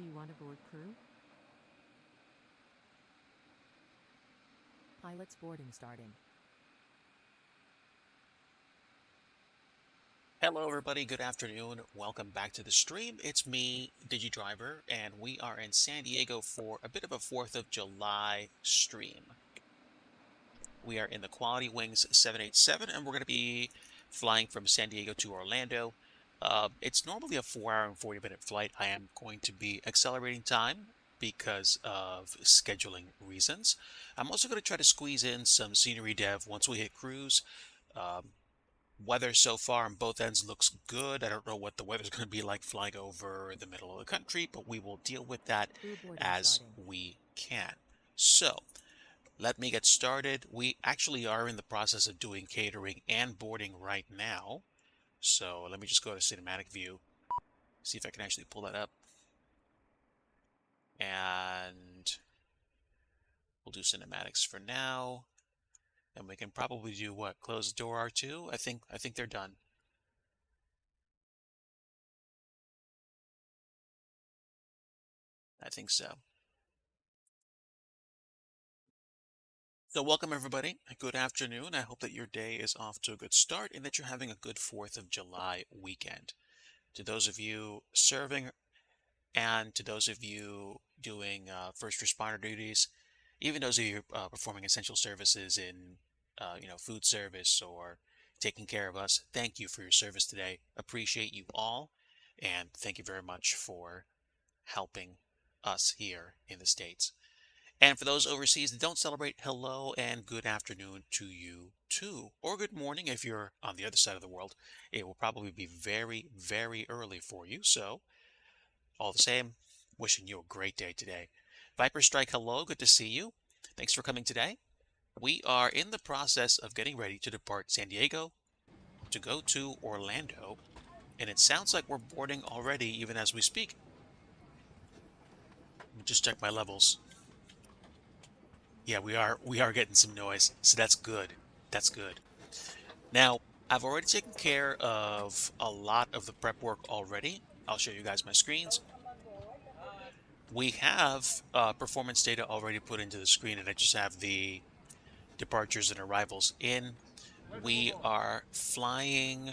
Do you want to board crew? Pilot's boarding starting. Hello everybody, good afternoon. Welcome back to the stream. It's me, DigiDriver, and we are in San Diego for a bit of a 4th of July stream. We are in the Quality Wings 787 and we're going to be flying from San Diego to Orlando. It's normally a 4-hour and 40-minute flight. I am going to be accelerating time because of scheduling reasons. I'm also going to try to squeeze in some scenery dev once we hit cruise. Weather so far on both ends looks good. I don't know what the weather's going to be like flying over the middle of the country, but we will deal with that Crew boarding as starting. we can. So, let me get started. We actually are in the process of doing catering and boarding right now. So, let me just go to cinematic view, see if I can actually pull that up. And we'll do cinematics for now. And we can probably do what? Close the door R2? I think they're done. I think so. So welcome everybody. Good afternoon. I hope that your day is off to a good start and that you're having a good 4th of July weekend. To those of you serving and to those of you doing first responder duties, even those of you performing essential services in food service or taking care of us, thank you for your service today. Appreciate you all, and thank you very much for helping us here in the States. And for those overseas that don't celebrate, hello and good afternoon to you too. Or good morning if you're on the other side of the world. It will probably be very, very early for you. So, all the same, wishing you a great day today. Viper Strike, hello, good to see you. Thanks for coming today. We are in the process of getting ready to depart San Diego to go to Orlando. And it sounds like we're boarding already even as we speak. Let me just check my levels. Yeah, we are getting some noise, so that's good. That's good. Now, I've already taken care of a lot of the prep work already. I'll show you guys my screens. We have performance data already put into the screen, and I just have the departures and arrivals in. We are flying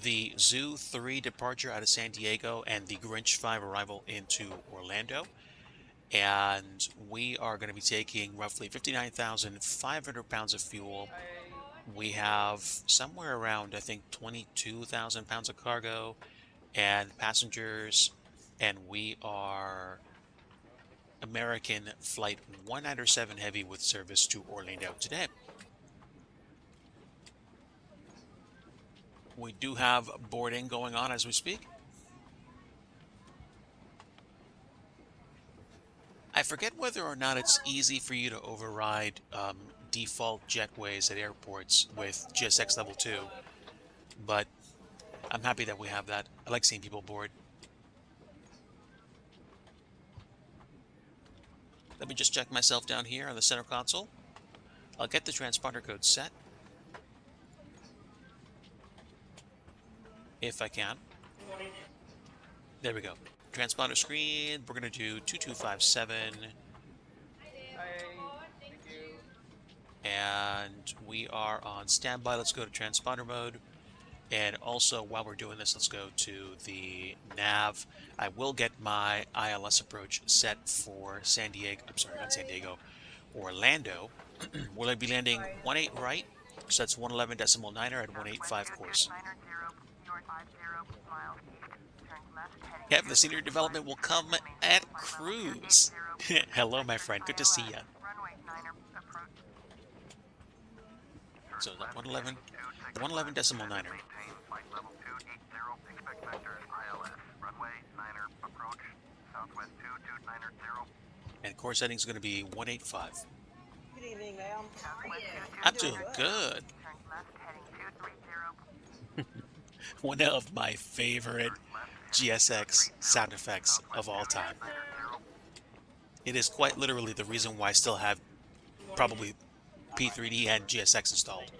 the Zoo 3 departure out of San Diego and the Grinch 5 arrival into Orlando. And we are going to be taking roughly 59,500 pounds of fuel. We have somewhere around, I think, 22,000 pounds of cargo and passengers, and we are American Flight 197 Heavy with service to Orlando today. We do have boarding going on as we speak. I forget whether or not it's easy for you to override default jetways at airports with GSX Level 2, but I'm happy that we have that. I like seeing people board. Let me just check myself down here on the center console. I'll get the transponder code set, if I can. There we go. Transponder screen, we're going to do 2257. And we are on standby. Let's go to transponder mode. And also, while we're doing this, let's go to the nav. I will get my ILS approach set for San Diego. I'm sorry, not San Diego. Orlando. Will I be landing 18 right? So that's 111.9er at 185 course. Yeah, the senior development will come at cruise. Hello, my friend. Good to see you. So that 111, 111.9er. And course setting is going to be 185. Good evening, ma'am. I'm doing good. One of my favorite GSX sound effects of all time. It is quite literally the reason why I still have probably P3D and GSX installed.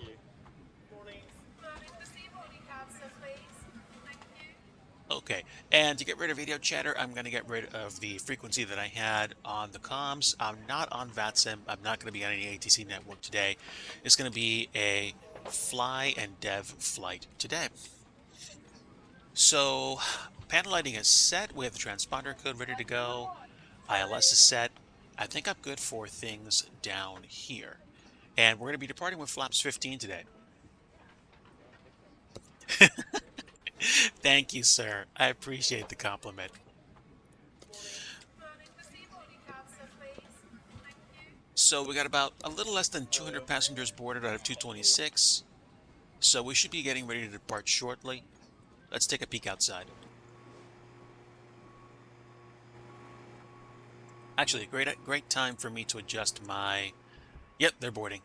Okay, and to get rid of video chatter, I'm going to get rid of the frequency that I had on the comms. I'm not on VATSIM. I'm not going to be on any ATC network today. It's going to be a fly and dev flight today. So panel lighting is set. We have the transponder code ready to go. ILS is set. I think I'm good for things down here. And we're going to be departing with flaps 15 today. Thank you, sir. I appreciate the compliment. So we got about a little less than 200 passengers boarded out of 226. So we should be getting ready to depart shortly. Let's take a peek outside. Actually, great time for me to adjust my... Yep, they're boarding.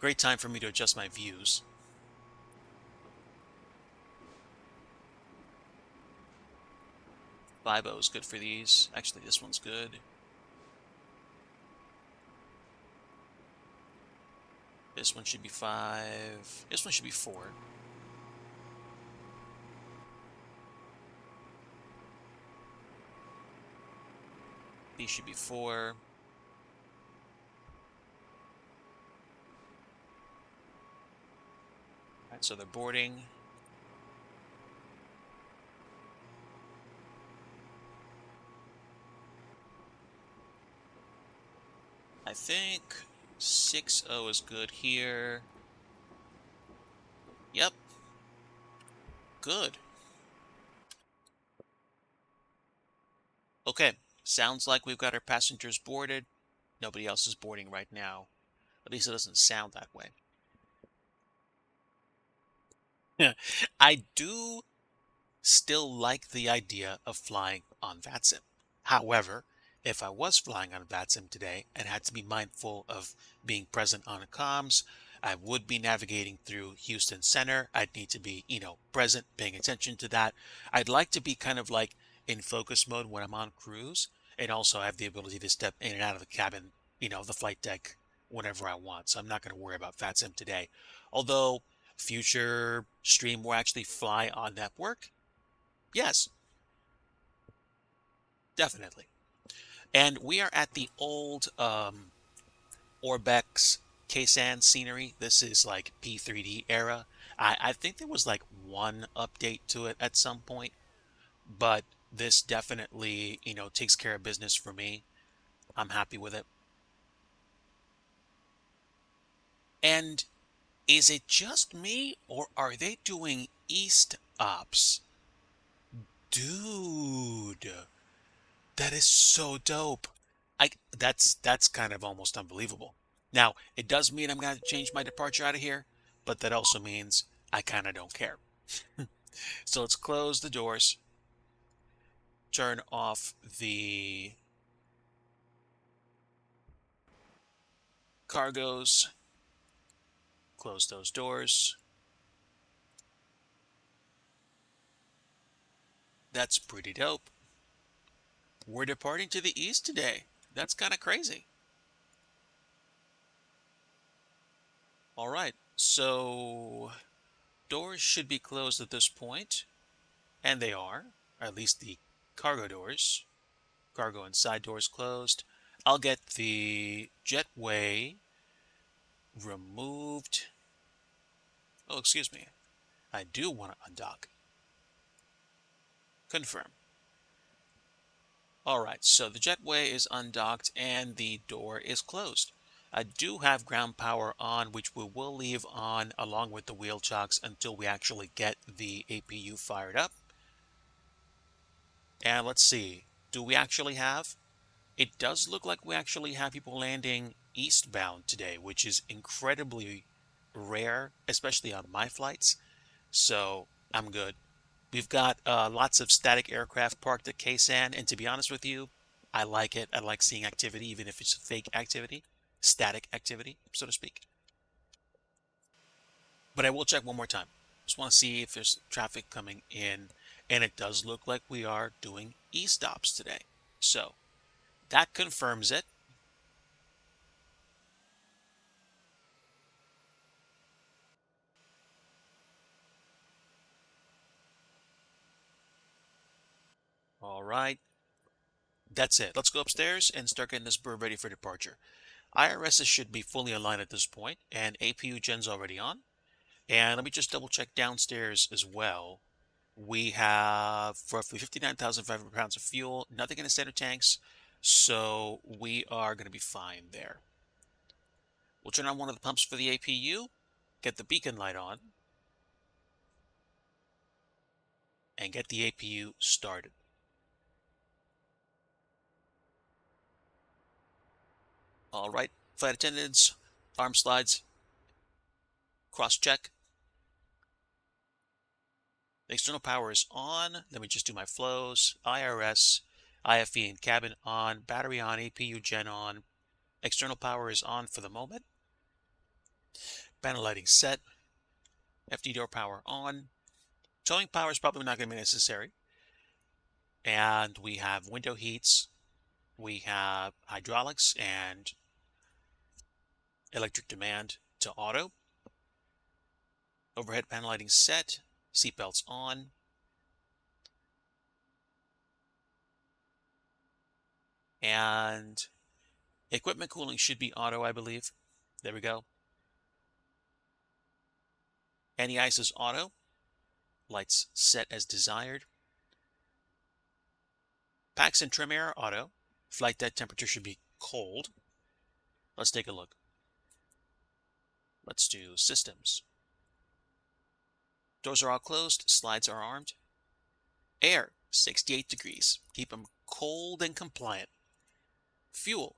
Great time for me to adjust my views. 5.0 is good for these. Actually, this one's good. This one should be 5. This one should be 4. These should be 4. Alright, so they're boarding. I think 6.0 is good here. Yep. Good. Okay, sounds like we've got our passengers boarded. Nobody else is boarding right now. At least it doesn't sound that way. I do still like the idea of flying on VATSIM. However, if I was flying on VATSIM today and had to be mindful of being present on comms, I would be navigating through Houston Center. I'd need to be, present, paying attention to that. I'd like to be kind of like in focus mode when I'm on cruise, and also have the ability to step in and out of the cabin, the flight deck whenever I want. So I'm not going to worry about VATSIM today. Although future stream will actually fly on network, yes, definitely. And we are at the old Orbex Ksan scenery. This is like P3D era. I think there was like one update to it at some point, but this definitely, takes care of business for me. I'm happy with it. And is it just me, or are they doing East ops? Dude, that is so dope. That's kind of almost unbelievable. Now, it does mean I'm going to change my departure out of here, but that also means I kind of don't care. So let's close the doors, turn off the cargos, close those doors. That's pretty dope. We're departing to the east today. That's kind of crazy. All right, so doors should be closed at this point, and they are, or at least the cargo doors. Cargo and side doors closed. I'll get the jetway removed. Oh, excuse me. I do want to undock. Confirm. All right, so the jetway is undocked and the door is closed. I do have ground power on, which we will leave on along with the wheel chocks until we actually get the APU fired up. And let's see, do we actually have? It does look like we actually have people landing eastbound today, which is incredibly rare, especially on my flights. So I'm good. We've got lots of static aircraft parked at Ksan, and to be honest with you, I like it. I like seeing activity, even if it's fake activity, static activity, so to speak. But I will check one more time. Just want to see if there's traffic coming in, and it does look like we are doing e-stops today. So that confirms it. right. That's it. Let's go upstairs and start getting this bird ready for departure. IRSs should be fully aligned at this point, and APU gen's already on. And let me just double check downstairs as well. We have roughly 59,500 pounds of fuel, nothing in the center tanks, so we are going to be fine there. We'll turn on one of the pumps for the APU, get the beacon light on, and get the APU started. All right, flight attendants, arm slides, cross-check. The external power is on. Let me just do my flows. IRS, IFE and cabin on, battery on, APU gen on. External power is on for the moment. Panel lighting set. FD door power on. Towing power is probably not going to be necessary. And we have window heats. We have hydraulics and electric demand to auto. Overhead panel lighting set. Seatbelts on. And equipment cooling should be auto, I believe. There we go. Anti-ice is auto. Lights set as desired. Packs and trim air auto. Flight deck temperature should be cold. Let's take a look. Let's do systems. Doors are all closed. Slides are armed. Air, 68 degrees. Keep them cold and compliant. Fuel.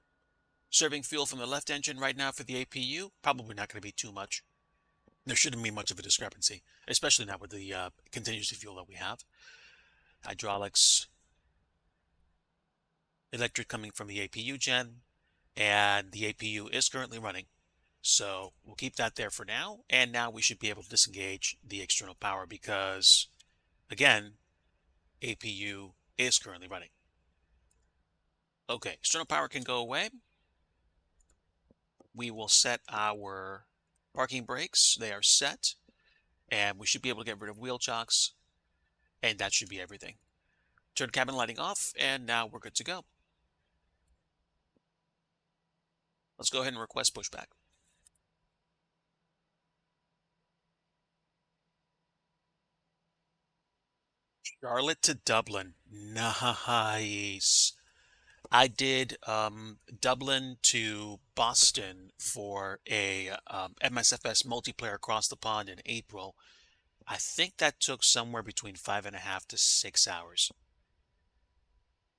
Serving fuel from the left engine right now for the APU. Probably not going to be too much. There shouldn't be much of a discrepancy, especially not with the contingency fuel that we have. Hydraulics. Electric coming from the APU gen. And the APU is currently running. So we'll keep that there for now. And now we should be able to disengage the external power because, again, APU is currently running. Okay, external power can go away. We will set our parking brakes. They are set. And we should be able to get rid of wheel chocks. And that should be everything. Turn cabin lighting off, and now we're good to go. Let's go ahead and request pushback. Charlotte to Dublin. Nice. I did Dublin to Boston for a MSFS multiplayer across the pond in April. I think that took somewhere between 5.5 to 6 hours.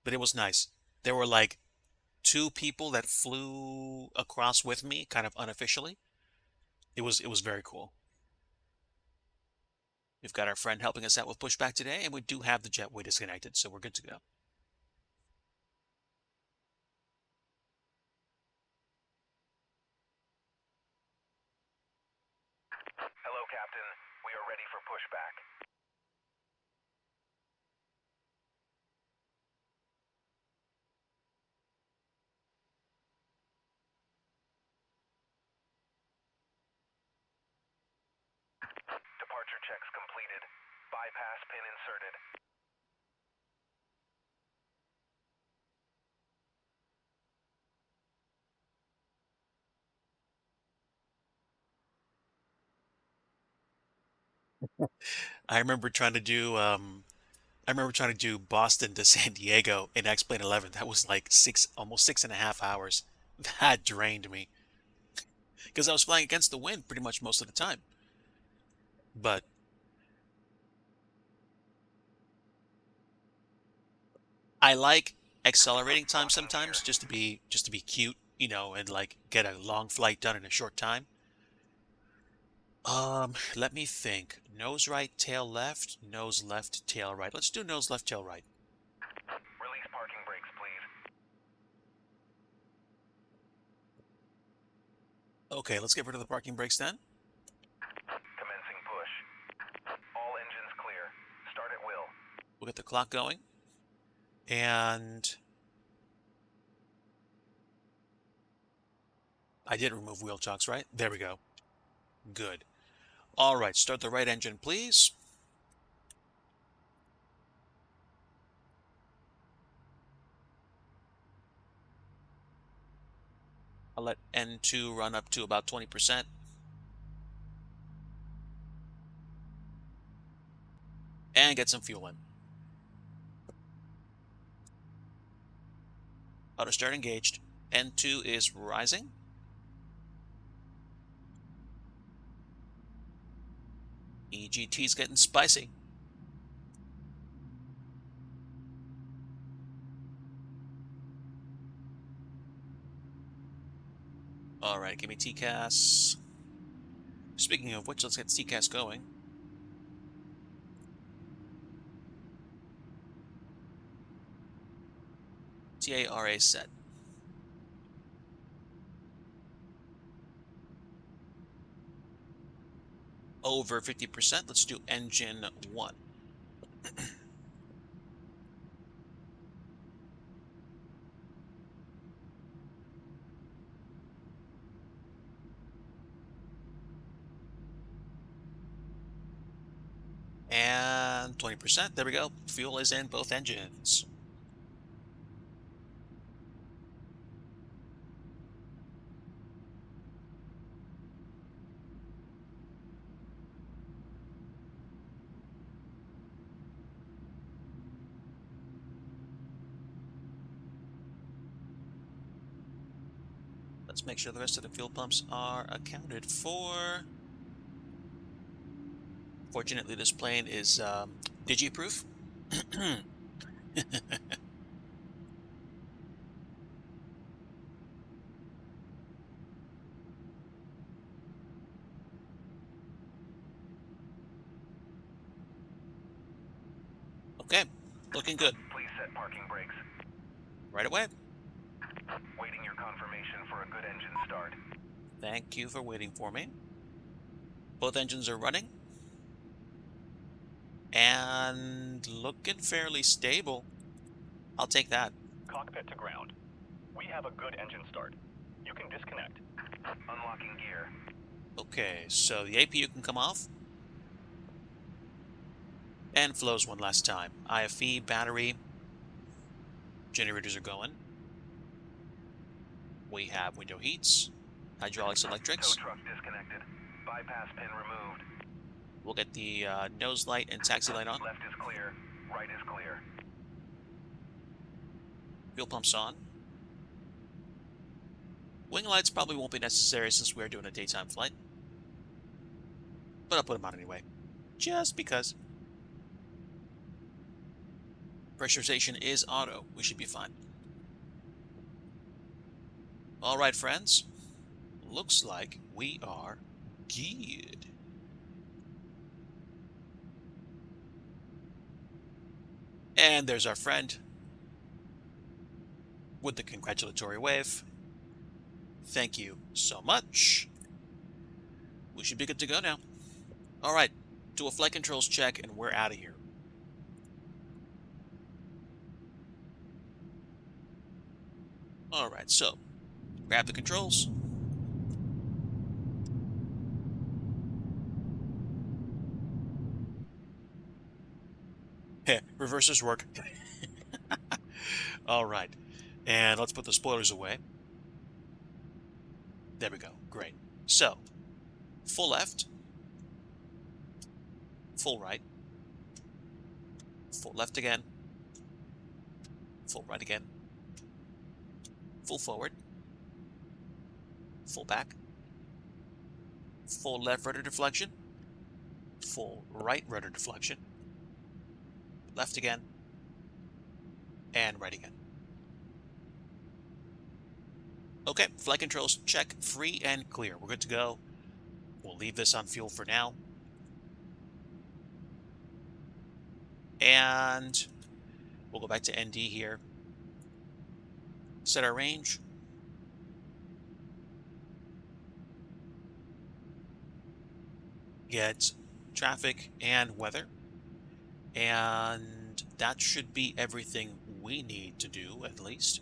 But it was nice. There were like 2 people that flew across with me, kind of unofficially. It was very cool. We've got our friend helping us out with pushback today, and we do have the jetway disconnected, so we're good to go. Hello, Captain. We are ready for pushback. Departure checks completed. Bypass pin inserted. I remember trying to do Boston to San Diego in X-Plane 11. That was like almost 6.5 hours. That drained me because I was flying against the wind pretty much most of the time. But I like accelerating time sometimes just to be cute, you know, and like get a long flight done in a short time. Let me think. Nose right, tail left, nose left, tail right. Let's do nose left, tail right. Release parking brakes, please. Okay, let's get rid of the parking brakes then. Commencing push. All engines clear. Start at will. We'll get the clock going. And I did remove wheel chocks, right? There we go. Good. All right, start the right engine, please. I'll let N2 run up to about 20%. And get some fuel in. Auto start engaged. N2 is rising. EGT's getting spicy. All right, give me TCAS. Speaking of which, let's get TCAS going. TARA set. Over 50%. Let's do engine 1. And 20%. There we go. Fuel is in both engines. Let's make sure the rest of the fuel pumps are accounted for. Fortunately, this plane is digi-proof. Okay, looking good. Please set parking brakes. Right away. Waiting your confirmation for a good engine start. Thank you for waiting for me. Both engines are running. And looking fairly stable. I'll take that. Cockpit to ground. We have a good engine start. You can disconnect. Unlocking gear. Okay, so the APU can come off. And flows one last time. IFE, battery. Generators are going. We have window heats. Hydraulics, electrics. Tow truck disconnected. Bypass pin removed. We'll get the nose light and taxi light on. Left is clear. Right is clear. Fuel pumps on. Wing lights probably won't be necessary since we're doing a daytime flight. But I'll put them on anyway. Just because. Pressurization is auto. We should be fine. Alright, friends. Looks like we are good. And there's our friend with the congratulatory wave. Thank you so much. We should be good to go now. Alright, do a flight controls check and we're out of here. Alright, so grab the controls. Heh, reversers work. Alright, and let's put the spoilers away. There we go, great. So, full left, full right, full left again, full right again, full forward, full back, full left rudder deflection, full right rudder deflection, left again, and right again. Okay, flight controls check, free and clear. We're good to go. We'll leave this on fuel for now. And we'll go back to ND here. Set our range. Get traffic and weather. And that should be everything we need to do, at least.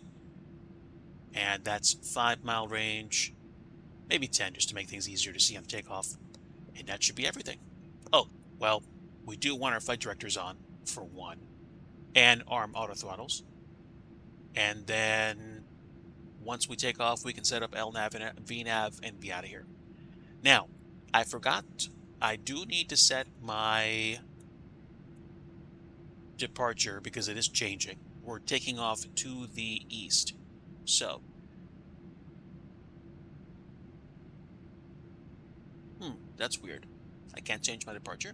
And that's 5-mile range, maybe 10, just to make things easier to see on takeoff. And that should be everything. Oh, well, we do want our flight directors on, for one, and arm auto throttles. And then Once we take off, we can set up LNAV and VNAV and be out of here. Now, I forgot, I do need to set my departure because it is changing. We're taking off to the east. So, that's weird. I can't change my departure.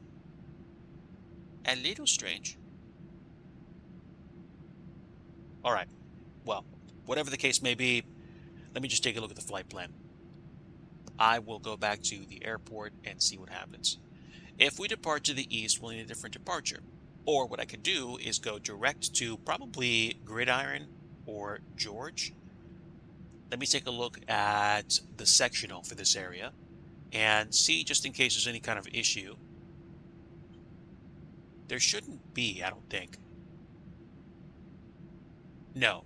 A little strange. All right. Well, whatever the case may be, let me just take a look at the flight plan. I will go back to the airport and see what happens. If we depart to the east, we'll need a different departure. Or what I could do is go direct to probably Gridiron or George. Let me take a look at the sectional for this area and see, just in case there's any kind of issue. There shouldn't be, I don't think. No.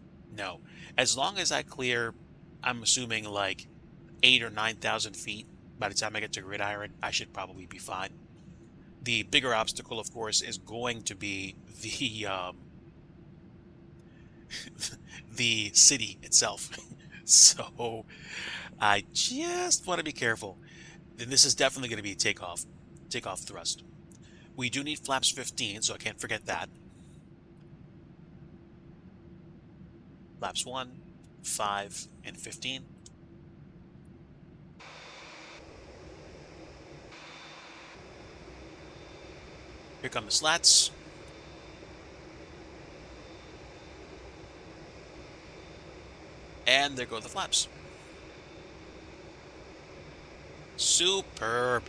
As long as I clear, I'm assuming like 8,000 or 9,000 feet by the time I get to Gridiron, I should probably be fine. The bigger obstacle, of course, is going to be the the city itself. So I just want to be careful. Then this is definitely going to be takeoff thrust. We do need flaps 15, so I can't forget that. Flaps 1, 5, and 15. Here come the slats. And there go the flaps. Superb.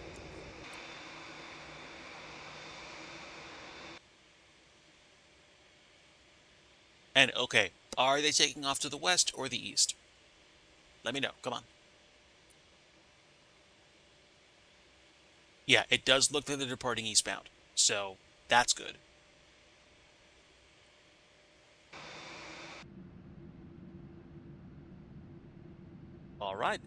And okay, are they taking off to the west or the east? Let me know. Come on. Yeah, it does look like they're departing eastbound. So that's good. All right.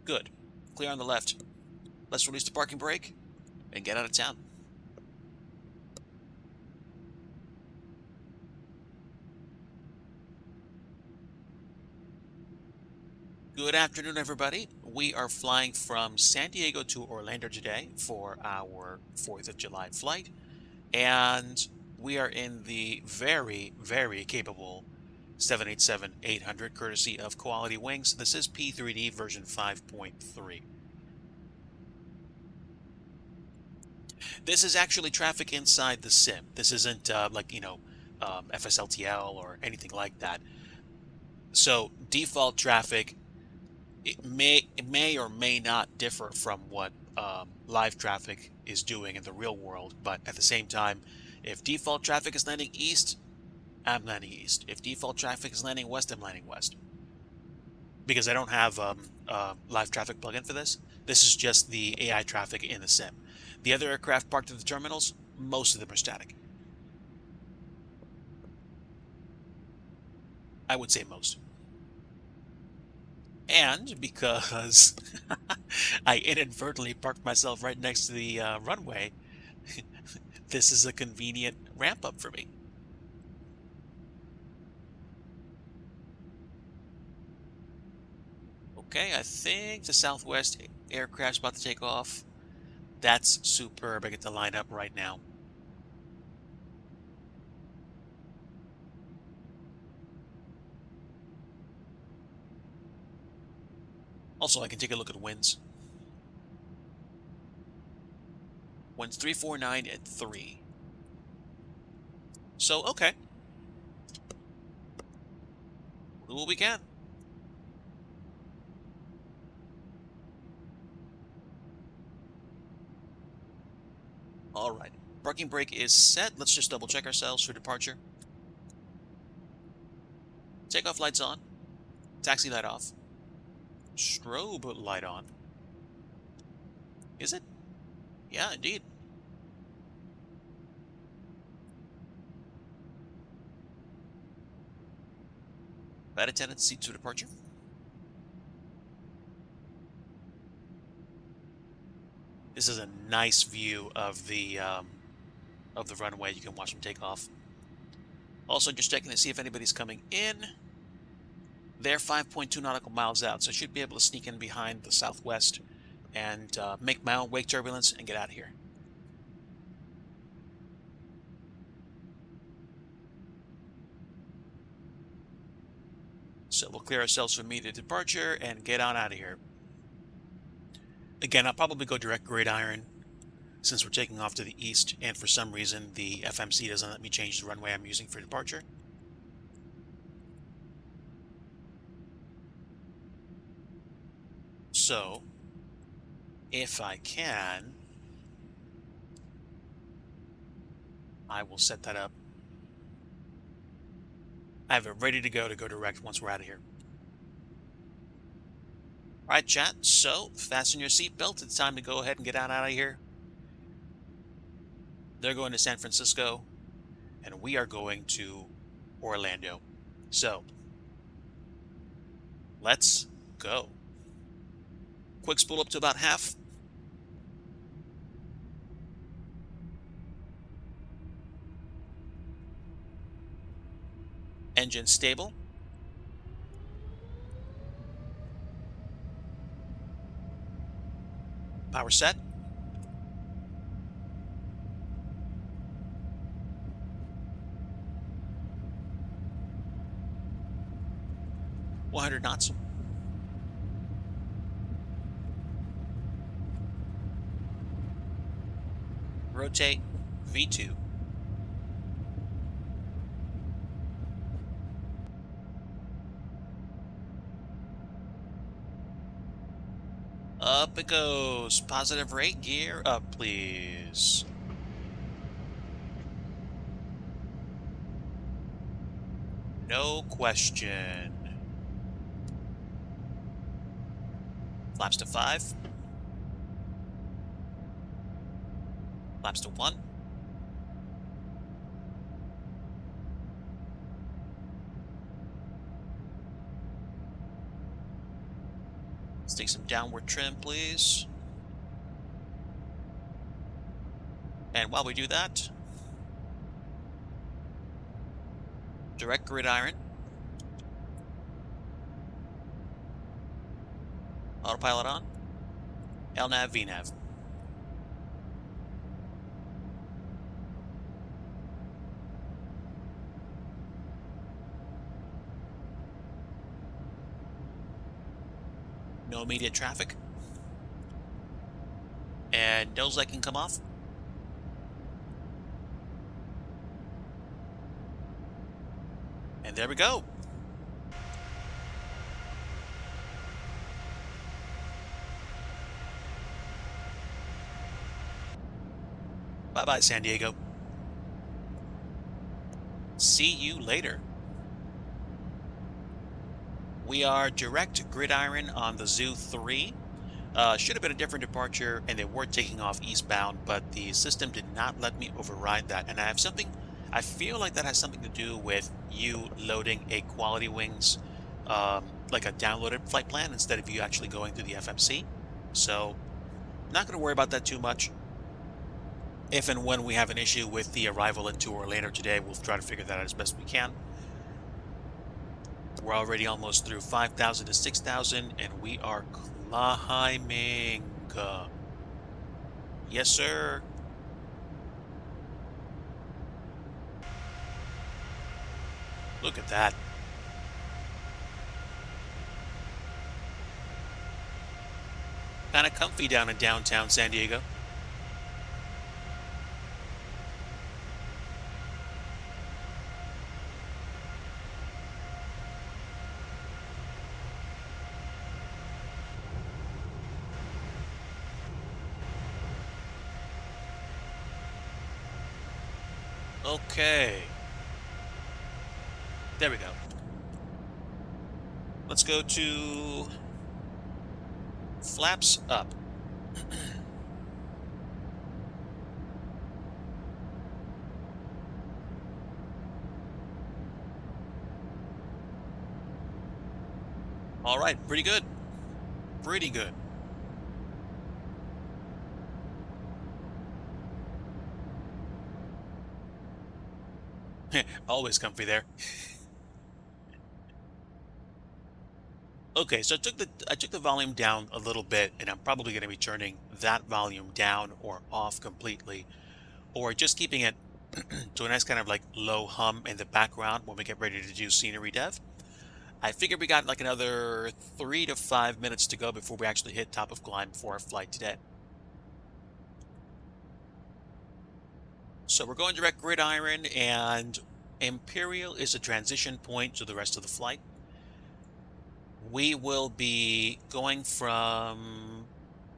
Good. Clear on the left. Let's release the parking brake and get out of town. Good afternoon, everybody. We are flying from San Diego to Orlando today for our 4th of July flight. And we are in the very, very capable 787-800, courtesy of Quality Wings. This is P3D version 5.3. This is actually traffic inside the sim. This isn't FSLTL or anything like that. So default traffic, it may or may not differ from what live traffic is doing in the real world, but at the same time, if default traffic is landing east, I'm landing east. If default traffic is landing west, I'm landing west. Because I don't have live traffic plugin for this. This is just the AI traffic in the sim. The other aircraft parked at the terminals, most of them are static. I would say most. And because I inadvertently parked myself right next to the runway, this is a convenient ramp up for me. Okay, I think the Southwest aircraft's about to take off. That's superb. I get to line up right now. Also, I can take a look at winds. Winds 349 at 3. So, okay. Do what we can. All right. Parking brake is set. Let's just double check ourselves for departure. Takeoff lights on. Taxi light off. Strobe light on. Is it? Yeah, indeed. Flight attendant, seat to departure. This is a nice view of the runway. You can watch them take off. Also, just checking to see if anybody's coming in. They're 5.2 nautical miles out, so I should be able to sneak in behind the southwest and make my own wake turbulence and get out of here. So we'll clear ourselves for immediate departure and get on out of here. Again, I'll probably go direct gridiron since we're taking off to the east, and for some reason the FMC doesn't let me change the runway I'm using for departure. So, if I can, I will set that up. I have it ready to go direct once we're out of here. Alright, chat, so fasten your seatbelt. It's time to go ahead and get out of here. They're going to San Francisco, and we are going to Orlando. So, let's go. Quick spool up to about half. Engine stable. Power set. .100 knots. Rotate V2. Up it goes. Positive rate, gear up, please. No question. Flaps to 5. Flaps to 1. Let's take some downward trim, please. And while we do that, direct gridiron. Autopilot on. LNAV, VNAV. No immediate traffic. And nose light can come off. And there we go. Bye-bye, San Diego. See you later. We are direct gridiron on the Zoo 3. Should have been a different departure, and they were taking off eastbound, but the system did not let me override that. And I feel like that has something to do with you loading a quality wings, like a downloaded flight plan, instead of you actually going through the FMC. So, not going to worry about that too much. If and when we have an issue with the arrival into Orlando today, we'll try to figure that out as best we can. We're already almost through 5,000 to 6,000, and we are climbing. Yes, sir. Look at that. Kind of comfy down in downtown San Diego. Okay. There we go. Let's go to flaps up. All right, pretty good. Pretty good. Always comfy there. Okay, so I took the volume down a little bit, and I'm probably going to be turning that volume down or off completely, or just keeping it to a nice kind of like low hum in the background when we get ready to do scenery dev. I figured we got like another 3 to 5 minutes to go before we actually hit top of climb for our flight today. So we're going direct gridiron, and Imperial is a transition point to the rest of the flight. We will be going from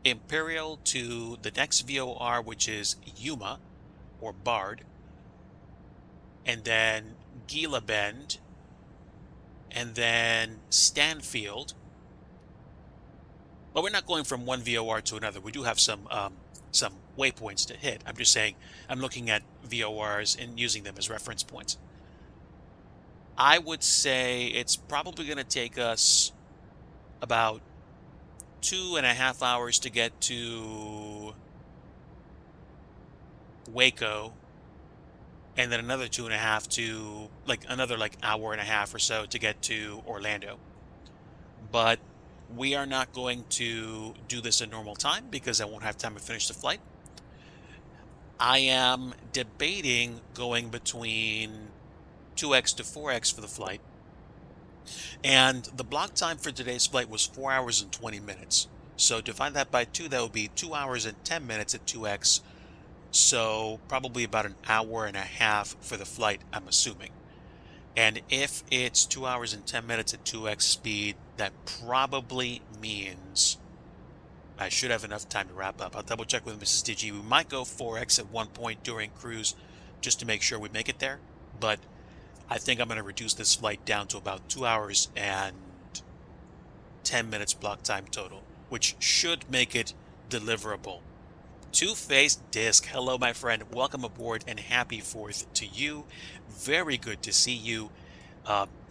Imperial to the next VOR, which is Yuma or Bard, and then Gila Bend, and then Stanfield. But we're not going from one VOR to another. We do have some waypoints to hit. I'm just saying I'm looking at VORs and using them as reference points. I would say it's probably going to take us about 2.5 hours to get to Waco, and then another 2.5 to another hour and a half or so to get to Orlando. But we are not going to do this in normal time because I won't have time to finish the flight. I am debating going between 2x to 4x for the flight. And the block time for today's flight was 4 hours and 20 minutes. So divide that by 2, that would be 2 hours and 10 minutes at 2x. So probably about an hour and a half for the flight, I'm assuming. And if it's 2 hours and 10 minutes at 2x speed, that probably means I should have enough time to wrap up. I'll double check with Mrs. Digi. We might go 4x at one point during cruise just to make sure we make it there. But I think I'm going to reduce this flight down to about 2 hours and 10 minutes block time total, which should make it deliverable. Two-Faced Disc, hello my friend, welcome aboard and happy 4th to you. Very good to see you.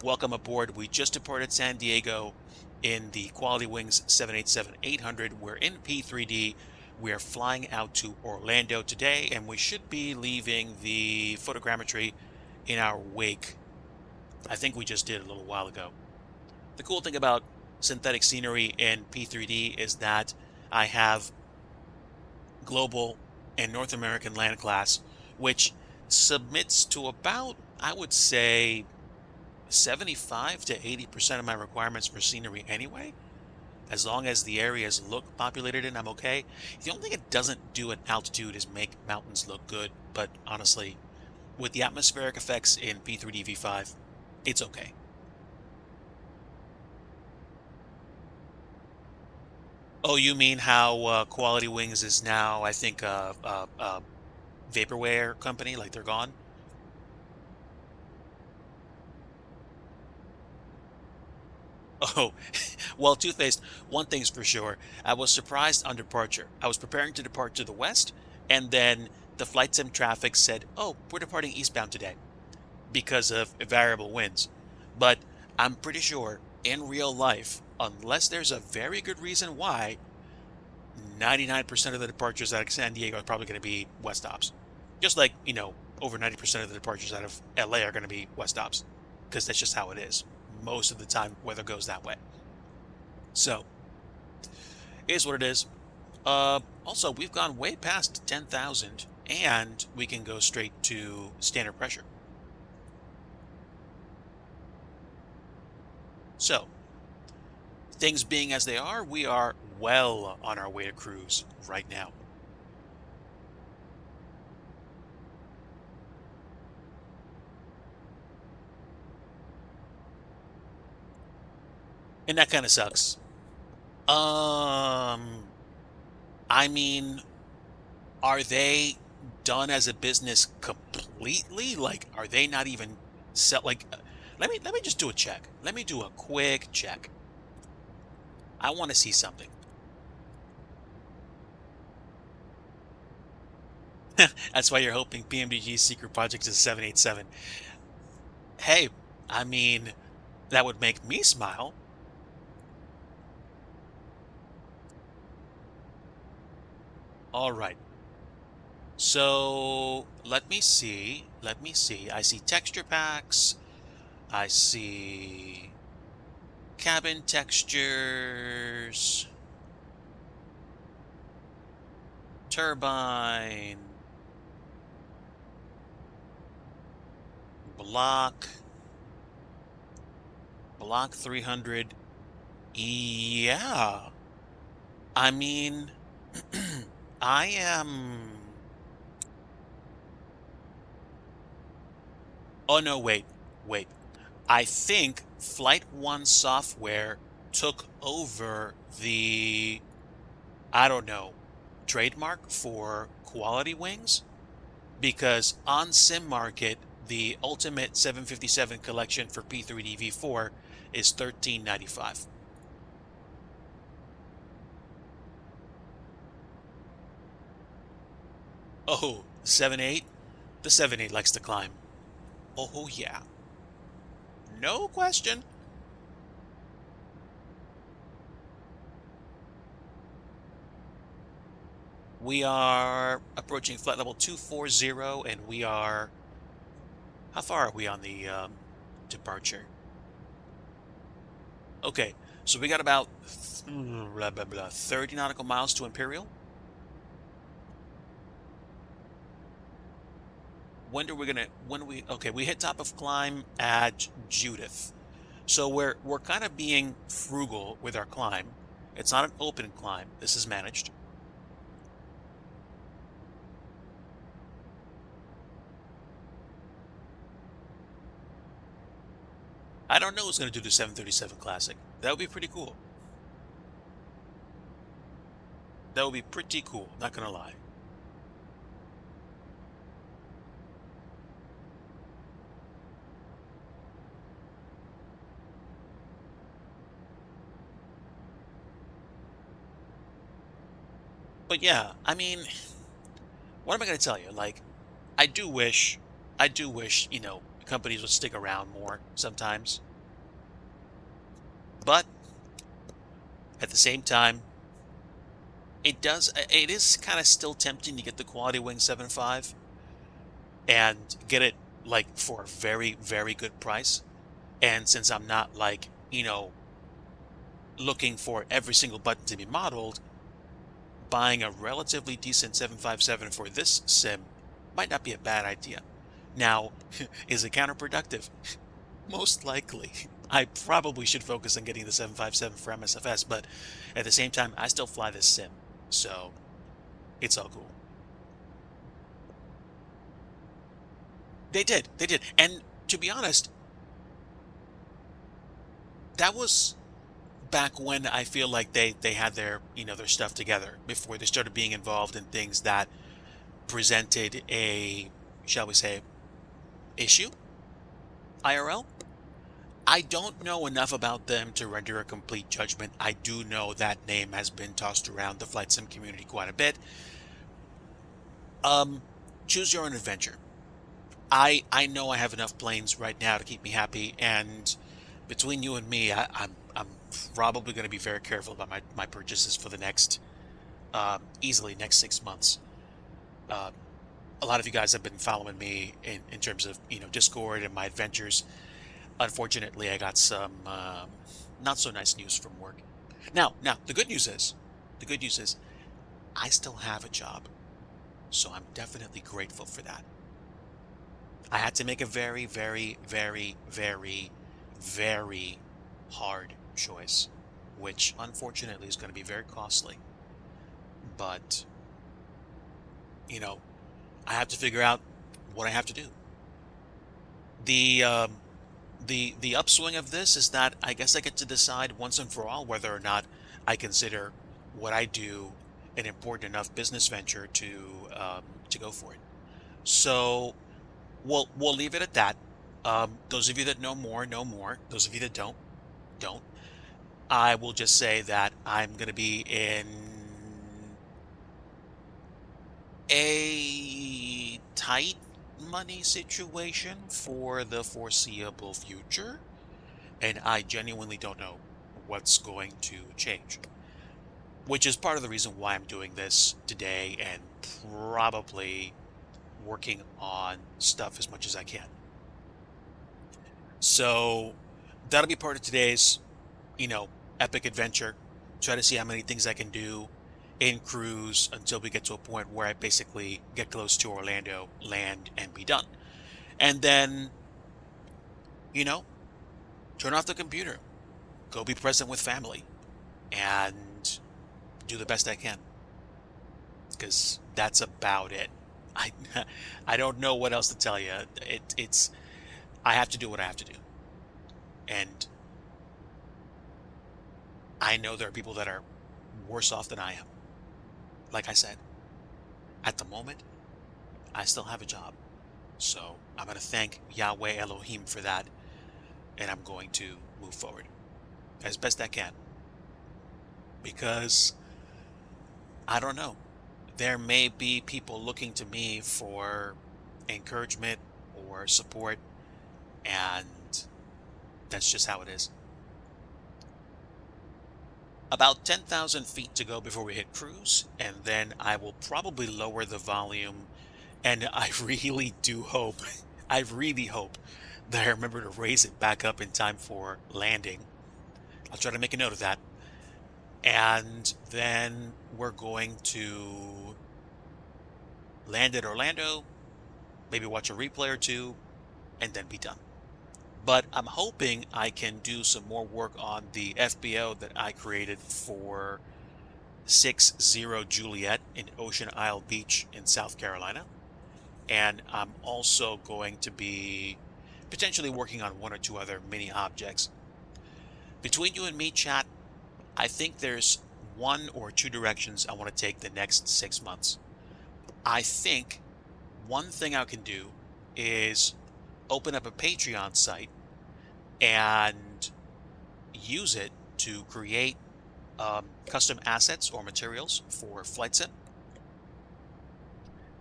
Welcome aboard. We just departed San Diego in the Quality Wings 787-800. We're in P3D. We are flying out to Orlando today, and we should be leaving the photogrammetry in our wake. I think we just did a little while ago. The cool thing about synthetic scenery in P3D is that I have global and North American land class, which submits to about, I would say, 75 to 80% of my requirements for scenery anyway. As long as the areas look populated and I'm okay. The only thing it doesn't do at altitude is make mountains look good, but honestly, with the atmospheric effects in P3D V5, it's okay. Oh, you mean how Quality Wings is now, I think, vaporware company, like they're gone? Oh, well, Two-Faced, one thing's for sure. I was surprised on departure. I was preparing to depart to the west, and then the flight sim traffic said, oh, we're departing eastbound today because of variable winds. But I'm pretty sure in real life, unless there's a very good reason why, 99% of the departures out of San Diego are probably going to be west stops. Just like, over 90% of the departures out of LA are going to be west stops, because that's just how it is. Most of the time, weather goes that way. So, it is what it is. Also, we've gone way past 10,000, and we can go straight to standard pressure. So, things being as they are, we are well on our way to cruise right now. And that kind of sucks. I mean, are they done as a business completely? Like, are they not even sell? Like, let me just do a check. Let me do a quick check. I want to see something. That's why you're hoping PMDG's secret project is 787. Hey, I mean, that would make me smile. All right. So let me see. Let me see. I see texture packs. I see cabin textures. Turbine. Block. Block 300. Yeah. I mean, I am... Oh, no, wait. Wait. I think Flight 1 software took over the, I don't know, trademark for quality wings, because on Sim Market, the Ultimate 757 collection for P3D V4 is $13.95. Oh, 7.8? The 7.8 likes to climb. Oh, yeah. No question. We are approaching flight level 240, and we are... How far are we on the departure? Okay, so we got about 30 nautical miles to Imperial. Okay, we hit top of climb at Judith. So we're kind of being frugal with our climb. It's not an open climb. This is managed. I don't know who's going to do the 737 Classic. That would be pretty cool. That would be pretty cool, not going to lie. But yeah, I mean, what am I going to tell you? Like, I do wish, companies would stick around more sometimes. But at the same time, it is kind of still tempting to get the Quality Wing 7.5 and get it like for a very, very good price. And since I'm not like, looking for every single button to be modeled, buying a relatively decent 757 for this sim might not be a bad idea. Now, is it counterproductive? Most likely. I probably should focus on getting the 757 for MSFS, but at the same time, I still fly this sim, so it's all cool. They did. And to be honest, that was back when I feel like they had their, their stuff together, before they started being involved in things that presented a, shall we say, issue, IRL. I don't know enough about them to render a complete judgment. I do know that name has been tossed around the flight sim community quite a bit. Choose your own adventure. I know I have enough planes right now to keep me happy, and between you and me, I'm probably going to be very careful about my purchases for the next, easily next 6 months. A lot of you guys have been following me in terms of, Discord and my adventures. Unfortunately, I got some not so nice news from work. Now, the good news is, I still have a job, so I'm definitely grateful for that. I had to make a very, very, very, very, very hard choice, which unfortunately is going to be very costly. But, I have to figure out what I have to do. The upswing of this is that I guess I get to decide once and for all whether or not I consider what I do an important enough business venture to go for it. So we'll leave it at that. Those of you that know more, know more. Those of you that don't. I will just say that I'm going to be in a tight money situation for the foreseeable future, and I genuinely don't know what's going to change. which is part of the reason why I'm doing this today and probably working on stuff as much as I can. So that'll be part of today's, epic adventure. Try to see how many things I can do in cruise until we get to a point where I basically get close to Orlando, land, and be done. And then, turn off the computer, go be present with family, and do the best I can. Because that's about it. I I don't know what else to tell you. It's I have to do what I have to do. And I know there are people that are worse off than I am. Like I said, at the moment, I still have a job. So I'm going to thank Yahweh Elohim for that. And I'm going to move forward as best I can. Because I don't know. There may be people looking to me for encouragement or support. And that's just how it is. About 10,000 feet to go before we hit cruise, and then I will probably lower the volume, and I really do hope, I really hope that I remember to raise it back up in time for landing. I'll try to make a note of that. And then we're going to land at Orlando, maybe watch a replay or two, and then be done. But I'm hoping I can do some more work on the FBO that I created for 60 Juliet in Ocean Isle Beach in South Carolina. And I'm also going to be potentially working on one or two other mini objects. Between you and me, chat, I think there's one or two directions I want to take the next 6 months. I think one thing I can do is open up a Patreon site and use it to create custom assets or materials for Flight Sim.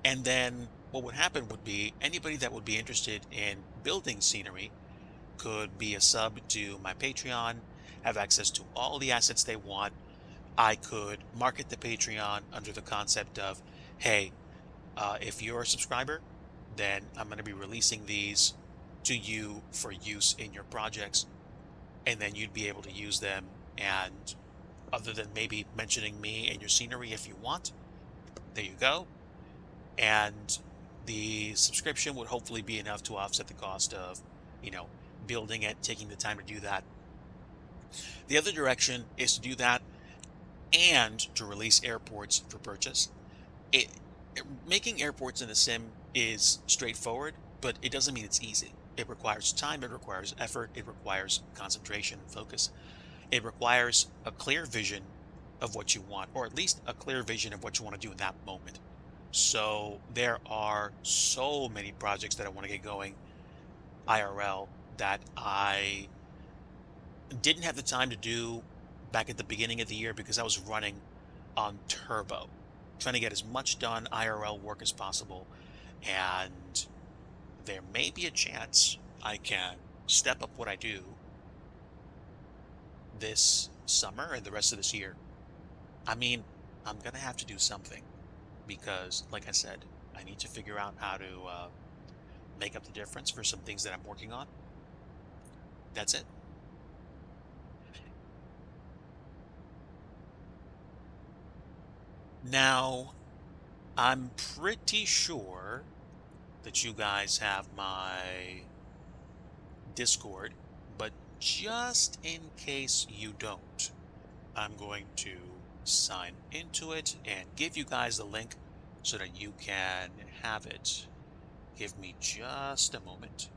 And then what would happen would be anybody that would be interested in building scenery could be a sub to my Patreon, have access to all the assets they want. I could market the Patreon under the concept of, hey, if you're a subscriber, then I'm going to be releasing these to you for use in your projects, and then you'd be able to use them. And other than maybe mentioning me and your scenery if you want, there you go. And the subscription would hopefully be enough to offset the cost of, building it, taking the time to do that. The other direction is to do that and to release airports for purchase. Making airports in a sim is straightforward, but it doesn't mean it's easy. It requires time, it requires effort, it requires concentration and focus. It requires a clear vision of what you want, or at least a clear vision of what you want to do in that moment. So there are so many projects that I want to get going IRL that I didn't have the time to do back at the beginning of the year because I was running on turbo, trying to get as much done IRL work as possible. And there may be a chance I can step up what I do this summer and the rest of this year. I mean, I'm going to have to do something because, like I said, I need to figure out how to make up the difference for some things that I'm working on. That's it. Now, I'm pretty sure that you guys have my Discord, but just in case you don't, I'm going to sign into it and give you guys the link so that you can have it. Give me just a moment.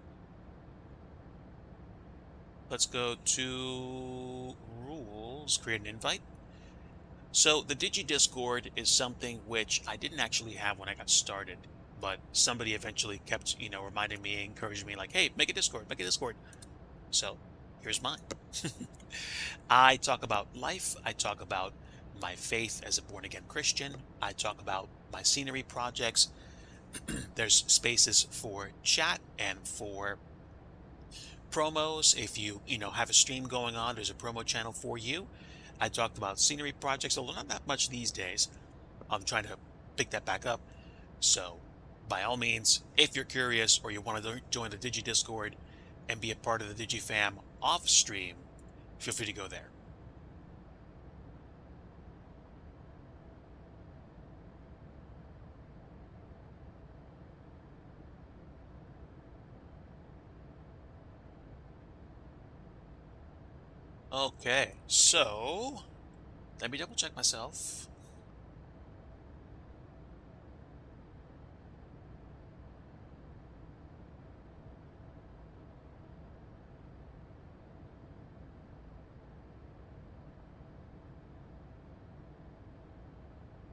Let's go to rules, create an invite. So the Digi Discord is something which I didn't actually have when I got started, but somebody eventually kept, reminding me, encouraging me like, hey, make a Discord, make a Discord. So here's mine. I talk about life. I talk about my faith as a born-again Christian. I talk about my scenery projects. There's spaces for chat and for promos. If you, have a stream going on, there's a promo channel for you. I talked about scenery projects, although not that much these days. I'm trying to pick that back up. So, by all means, if you're curious or you want to join the Digi Discord and be a part of the DigiFam off stream, feel free to go there. Okay, so let me double check myself.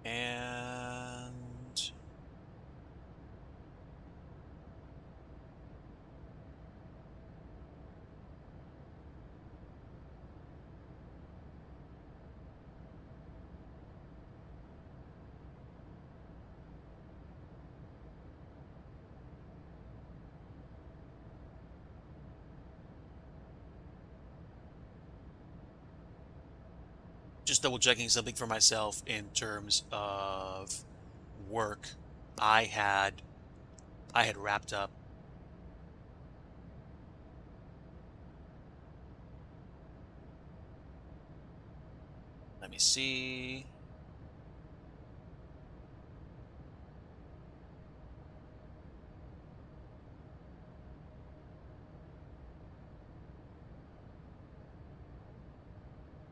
And just double checking something for myself in terms of work. I had wrapped up. Let me see.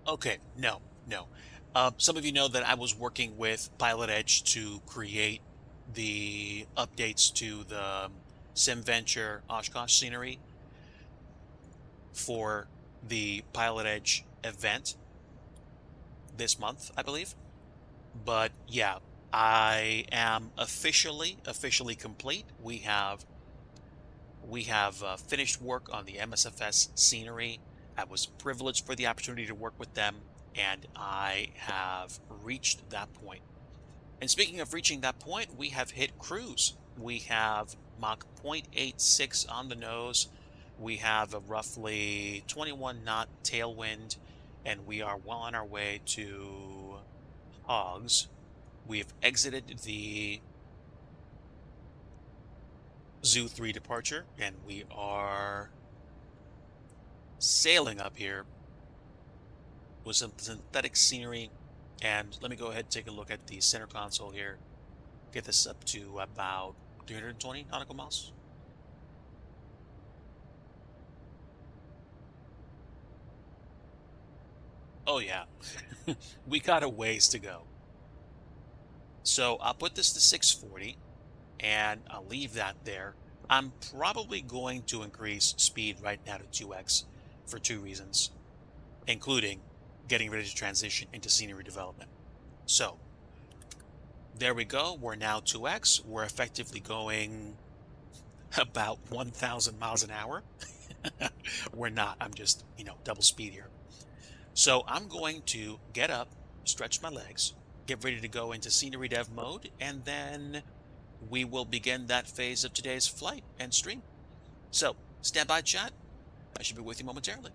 Okay, no, no. Some of you know that I was working with Pilot Edge to create the updates to the SimVenture Oshkosh scenery for the Pilot Edge event this month, I believe. But yeah, I am officially complete. We have finished work on the MSFS scenery. I was privileged for the opportunity to work with them, and I have reached that point. And speaking of reaching that point, we have hit cruise. We have Mach 0.86 on the nose. We have a roughly 21 knot tailwind, and we are well on our way to hogs. We've exited the Zoo 3 departure, and we are sailing up here with some synthetic scenery. And let me go ahead and take a look at the center console here. Get this up to about 320 nautical miles. Oh yeah, we got a ways to go. So I'll put this to 640 and I'll leave that there. I'm probably going to increase speed right now to 2x for two reasons, including getting ready to transition into scenery development. So there we go. We're now 2x. We're effectively going about 1,000 miles an hour. We're not. I'm just, double speed here. So I'm going to get up, stretch my legs, get ready to go into scenery dev mode, and then we will begin that phase of today's flight and stream. So stand by, chat. I should be with you momentarily.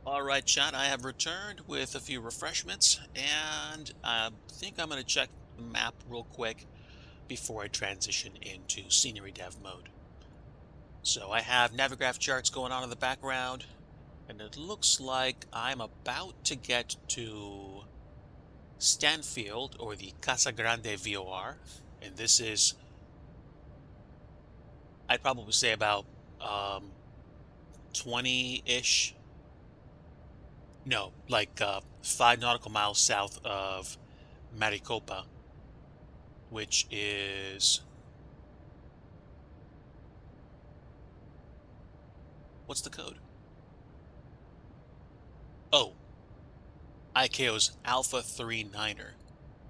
Alright, chat, I have returned with a few refreshments, and I think I'm going to check the map real quick before I transition into scenery dev mode. So I have Navigraph charts going on in the background, and it looks like I'm about to get to Stanfield, or the Casa Grande VOR, and this is, I'd probably say about 20-ish, no, like 5 nautical miles south of Maricopa, which is, what's the code? Oh, ICAO's Alpha 39er.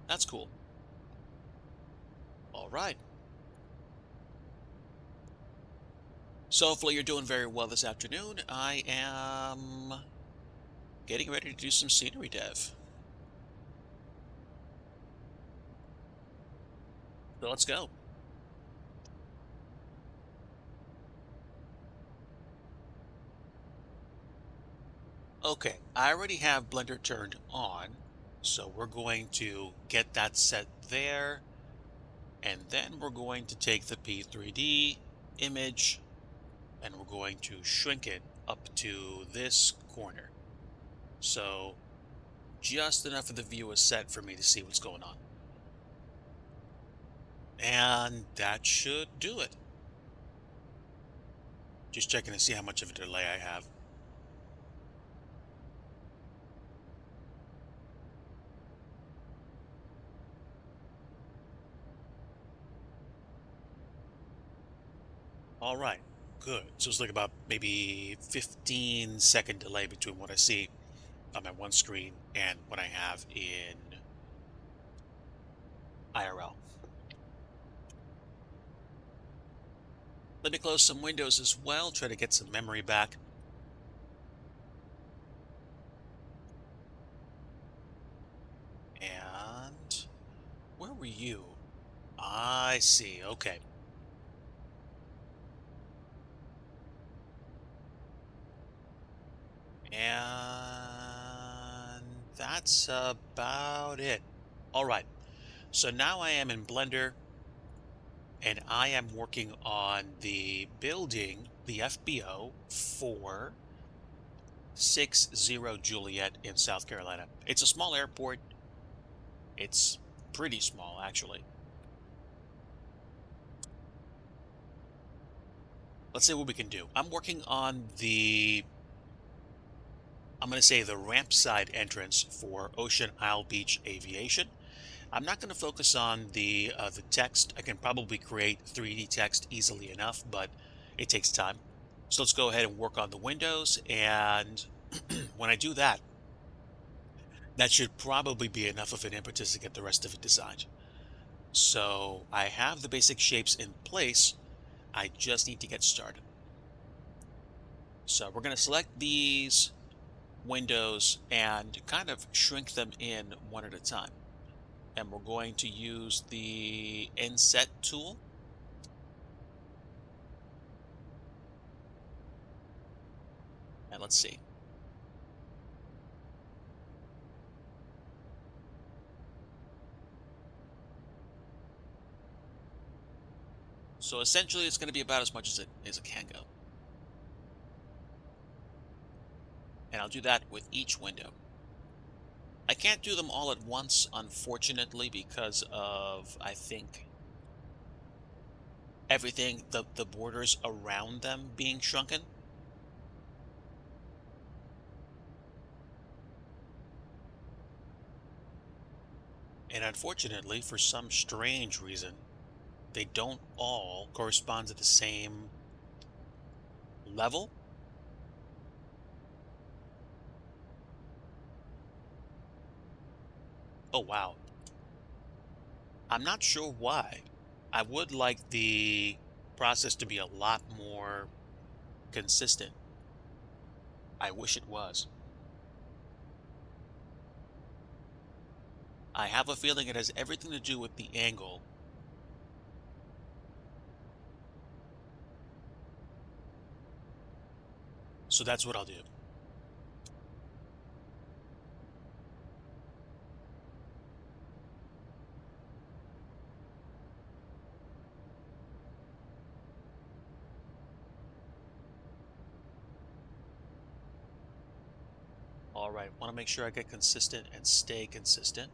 That's cool. All right. So hopefully you're doing very well this afternoon. I am getting ready to do some scenery dev. So let's go. Okay, I already have Blender turned on, so we're going to get that set there, and then we're going to take the P3D image, and we're going to shrink it up to this corner. So just enough of the view is set for me to see what's going on. And that should do it. Just checking to see how much of a delay I have. All right, good. So it's like about maybe 15-second delay between what I see on my one screen and what I have in IRL. Let me close some windows as well, try to get some memory back. And where were you? I see, okay. And that's about it. All right, so now I am in Blender, and I am working on the building, the FBO for 60 Juliet in South Carolina. It's a small airport. It's pretty small, actually. Let's see what we can do. I'm working on the, I'm going to say the ramp side entrance for Ocean Isle Beach Aviation. I'm not going to focus on the text. I can probably create 3D text easily enough, but it takes time. So let's go ahead and work on the windows, and when I do that, that should probably be enough of an impetus to get the rest of it designed. So I have the basic shapes in place. I just need to get started. So we're going to select these windows and kind of shrink them in one at a time. And we're going to use the inset tool. And let's see. So essentially it's going to be about as much as it can go. And I'll do that with each window. I can't do them all at once, unfortunately, because of, I think, everything, the borders around them being shrunken. And unfortunately, for some strange reason, they don't all correspond to the same level. Oh, wow. I'm not sure why. I would like the process to be a lot more consistent. I wish it was. I have a feeling it has everything to do with the angle. So that's what I'll do. All right, want to make sure I get consistent and stay consistent.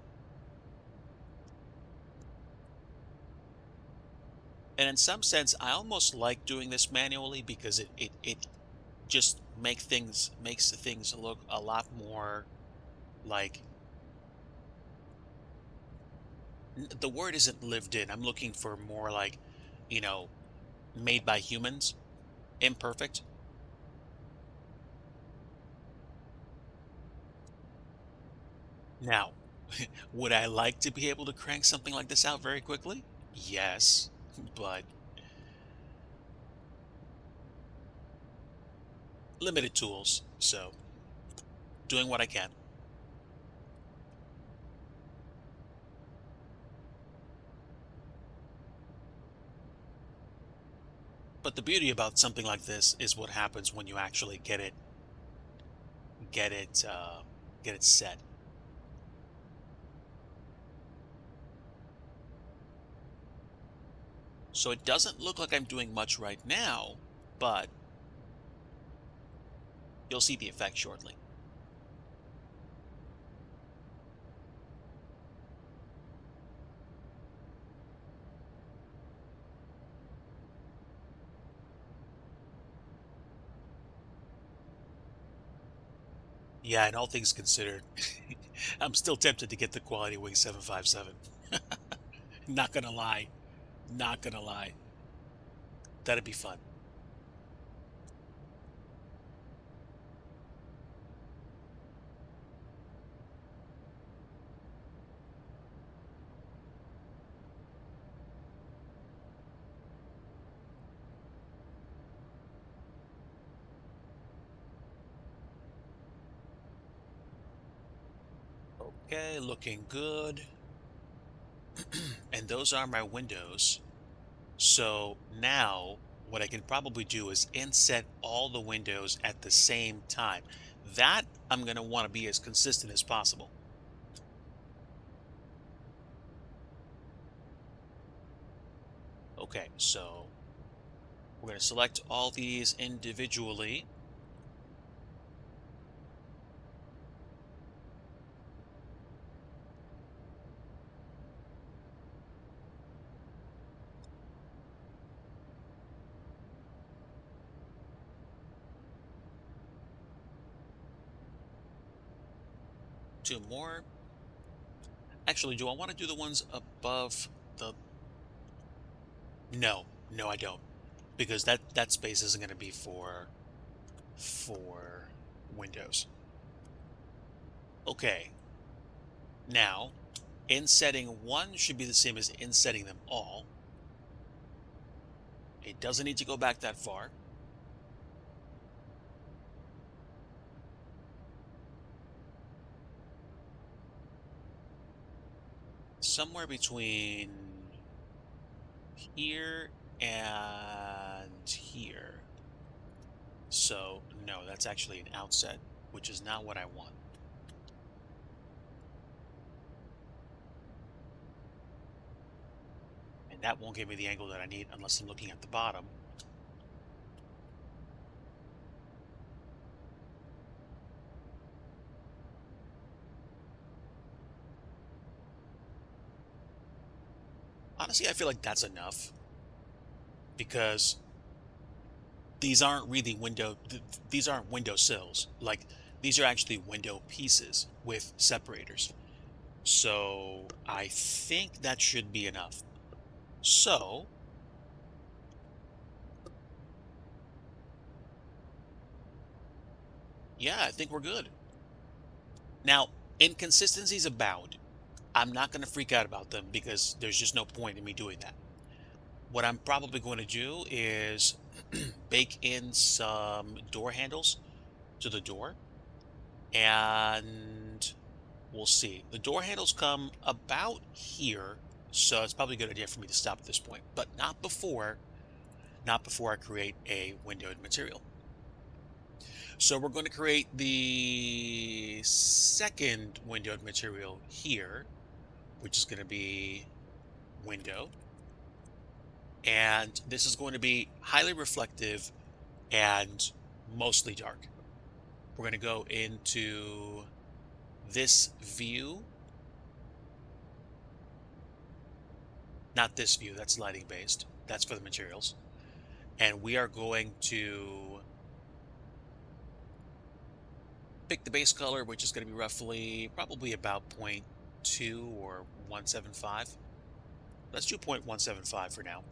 And in some sense, I almost like doing this manually because it just makes things look a lot more like, the word isn't lived in. I'm looking for more like, you know, made by humans, imperfect. Now, would I like to be able to crank something like this out very quickly? Yes, but limited tools, so doing what I can. But the beauty about something like this is what happens when you actually get it, get it set. So it doesn't look like I'm doing much right now, but you'll see the effect shortly. Yeah, and all things considered, I'm still tempted to get the Quality Wing 757. Not gonna lie. Not gonna lie. That'd be fun. Okay, looking good. And those are my windows. So now what I can probably do is inset all the windows at the same time. That I'm going to want to be as consistent as possible. Okay, so we're going to select all these individually. Two more. Actually, do I want to do the ones above the... No, no, I don't. Because that space isn't going to be for windows. Okay. Now, insetting one should be the same as insetting them all. It doesn't need to go back that far. Somewhere between here and here. So, no, that's actually an outset, which is not what I want. And that won't give me the angle that I need unless I'm looking at the bottom. Honestly, I feel like that's enough, because these aren't really these aren't window sills. Like, these are actually window pieces with separators. So I think that should be enough. So yeah, I think we're good. Now, inconsistencies abound. I'm not going to freak out about them because there's just no point in me doing that. What I'm probably going to do is bake in some door handles to the door, and we'll see. The door handles come about here, so it's probably a good idea for me to stop at this point, but not before I create a windowed material. So we're going to create the second windowed material here, which is going to be window. And this is going to be highly reflective and mostly dark. We're going to go into this view. Not this view, that's lighting based. That's for the materials. And we are going to pick the base color, which is going to be roughly, probably about 0.2 or 175. Let's do 0.175 for now.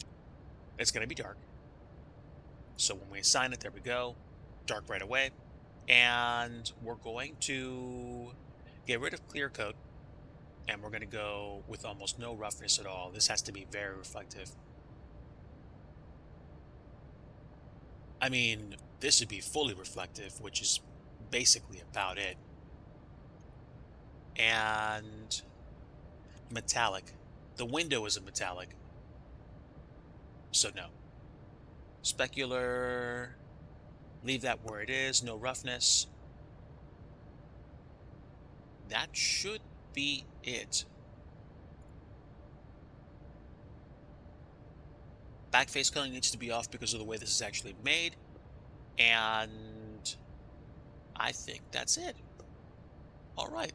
It's going to be dark. So when we assign it, there we go. Dark right away. And we're going to get rid of clear coat. And we're going to go with almost no roughness at all. This has to be very reflective. I mean, this would be fully reflective, which is basically about it. And metallic. The window is a metallic. So no. Specular. Leave that where it is. No roughness. That should be it. Back face coloring needs to be off because of the way this is actually made. And I think that's it. All right.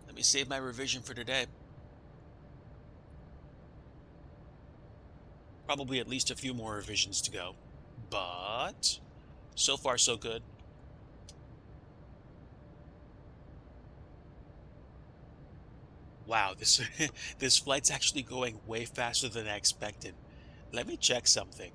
Let me save my revision for today. Probably at least a few more revisions to go. But so far so good. Wow, this flight's actually going way faster than I expected. Let me check something.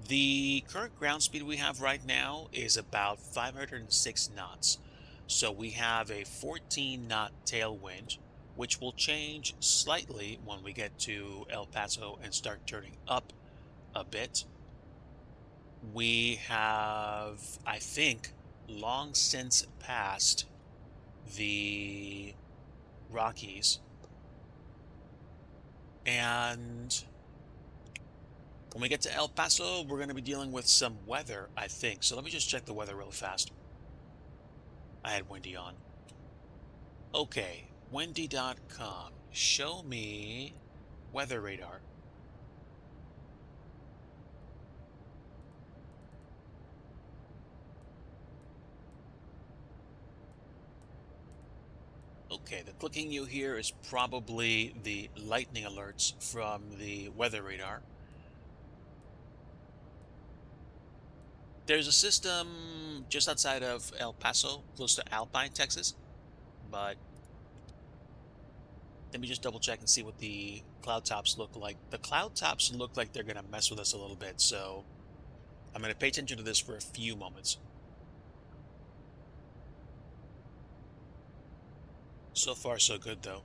The current ground speed we have right now is about 506 knots. So we have a 14 knot tailwind, which will change slightly when we get to El Paso and start turning up a bit. We have, I think, long since passed the Rockies. And when we get to El Paso, we're going to be dealing with some weather, I think. So let me just check the weather real fast. I had Windy on. Okay, windy.com. Show me weather radar. Okay, the clicking you hear is probably the lightning alerts from the weather radar. There's a system just outside of El Paso, close to Alpine, Texas, but let me just double check and see what the cloud tops look like. The cloud tops look like they're going to mess with us a little bit, so I'm going to pay attention to this for a few moments. So far, so good, though.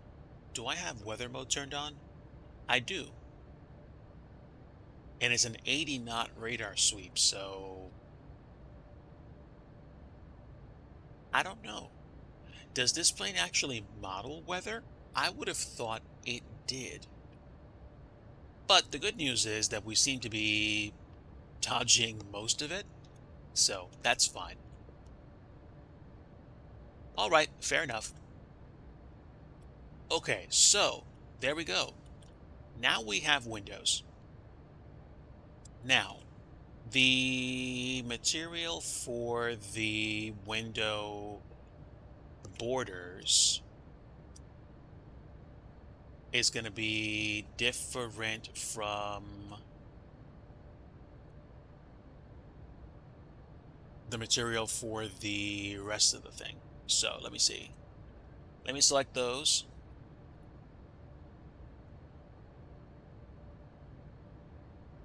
Do I have weather mode turned on? I do. And it's an 80 knot radar sweep, so I don't know. Does this plane actually model weather? I would have thought it did. But the good news is that we seem to be dodging most of it, so that's fine. All right, fair enough. Okay, so there we go. Now we have windows. Now, the material for the window borders is going to be different from the material for the rest of the thing. So let me see. Let me select those.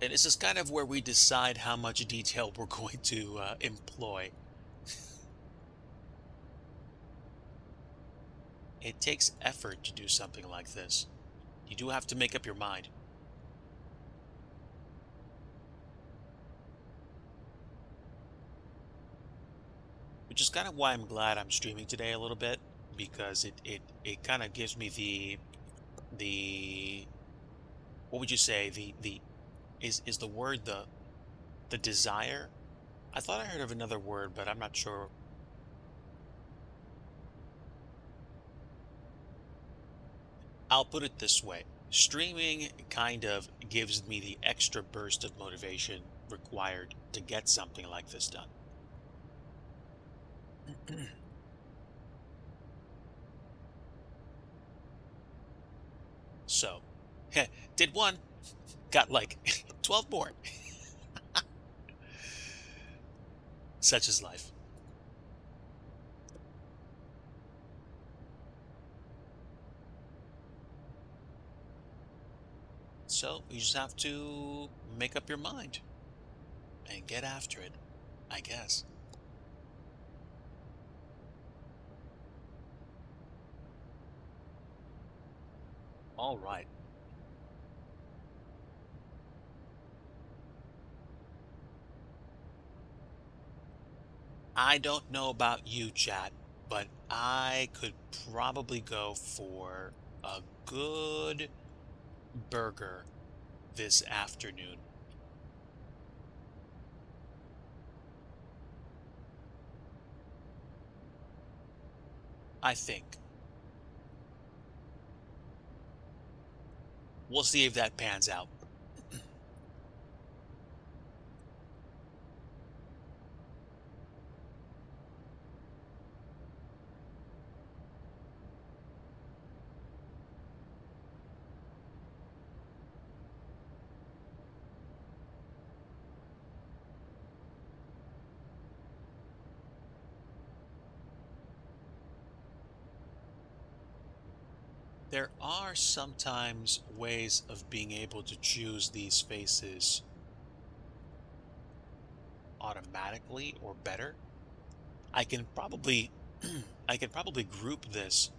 And this is kind of where we decide how much detail we're going to employ. It takes effort to do something like this. You do have to make up your mind. Which is kind of why I'm glad I'm streaming today a little bit, because it kind of gives me the what would you say, is the word the desire? I thought I heard of another word, but I'm not sure. I'll put it this way. Streaming kind of gives me the extra burst of motivation required to get something like this done. So, did one, got like 12 more. Such is life. So, you just have to make up your mind and get after it, I guess. All right. I don't know about you, chat, but I could probably go for a good burger this afternoon. I think. We'll see if that pans out. There are sometimes ways of being able to choose these faces automatically or better. I can probably I can probably group this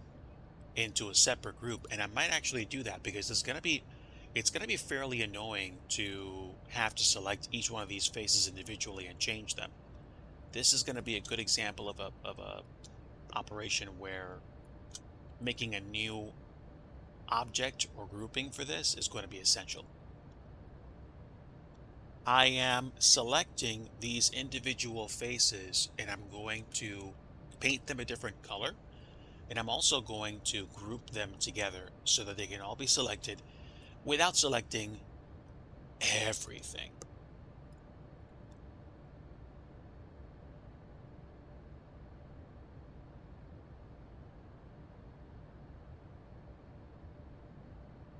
into a separate group, and I might actually do that because it's gonna be fairly annoying to have to select each one of these faces individually and change them. This is gonna be a good example of a operation where making a new object or grouping for this is going to be essential. I am selecting these individual faces and I'm going to paint them a different color. And I'm also going to group them together so that they can all be selected without selecting everything.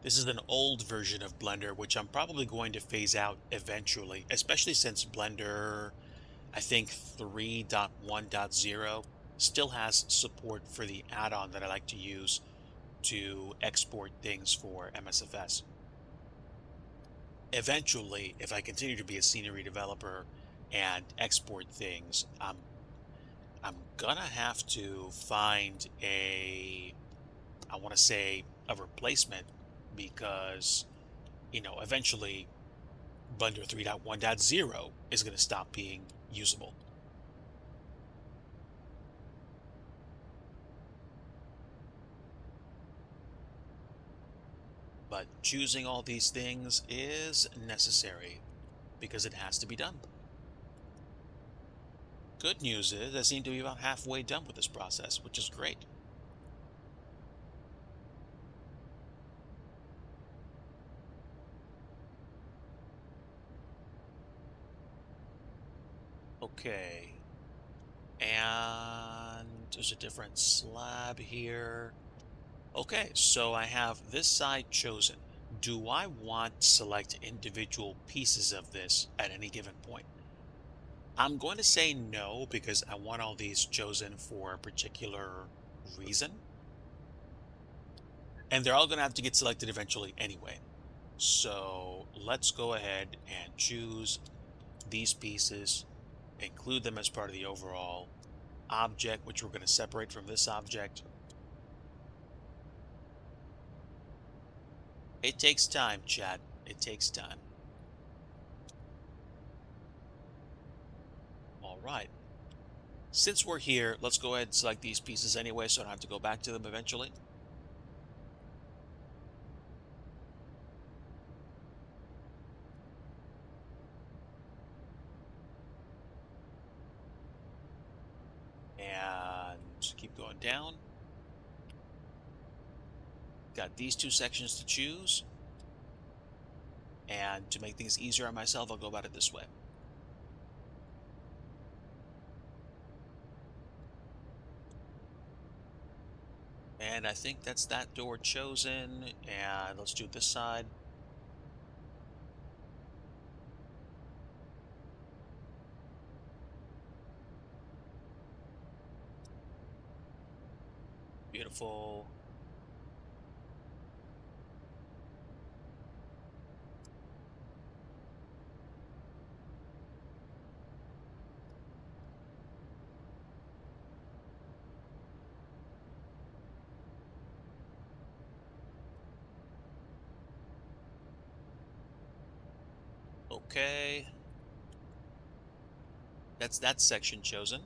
This is an old version of Blender, which I'm probably going to phase out eventually, especially since Blender, I think 3.1.0 still has support for the add-on that I like to use to export things for MSFS. Eventually, if I continue to be a scenery developer and export things, I'm gonna have to find I want to say a replacement because, eventually Blender 3.1.0 is going to stop being usable. But choosing all these things is necessary because it has to be done. Good news is I seem to be about halfway done with this process, which is great. Okay. And there's a different slab here. Okay, so I have this side chosen. Do I want to select individual pieces of this at any given point? I'm going to say no because I want all these chosen for a particular reason. And they're all going to have to get selected eventually anyway. So let's go ahead and choose these pieces, include them as part of the overall object, which we're going to separate from this object. It takes time, chat. It takes time. All right. Since we're here, let's go ahead and select these pieces anyway so I don't have to go back to them eventually. And keep going down. Got these two sections to choose. And to make things easier on myself, I'll go about it this way. And I think that's that door chosen. And let's do this side. Beautiful. Okay. That's that section chosen.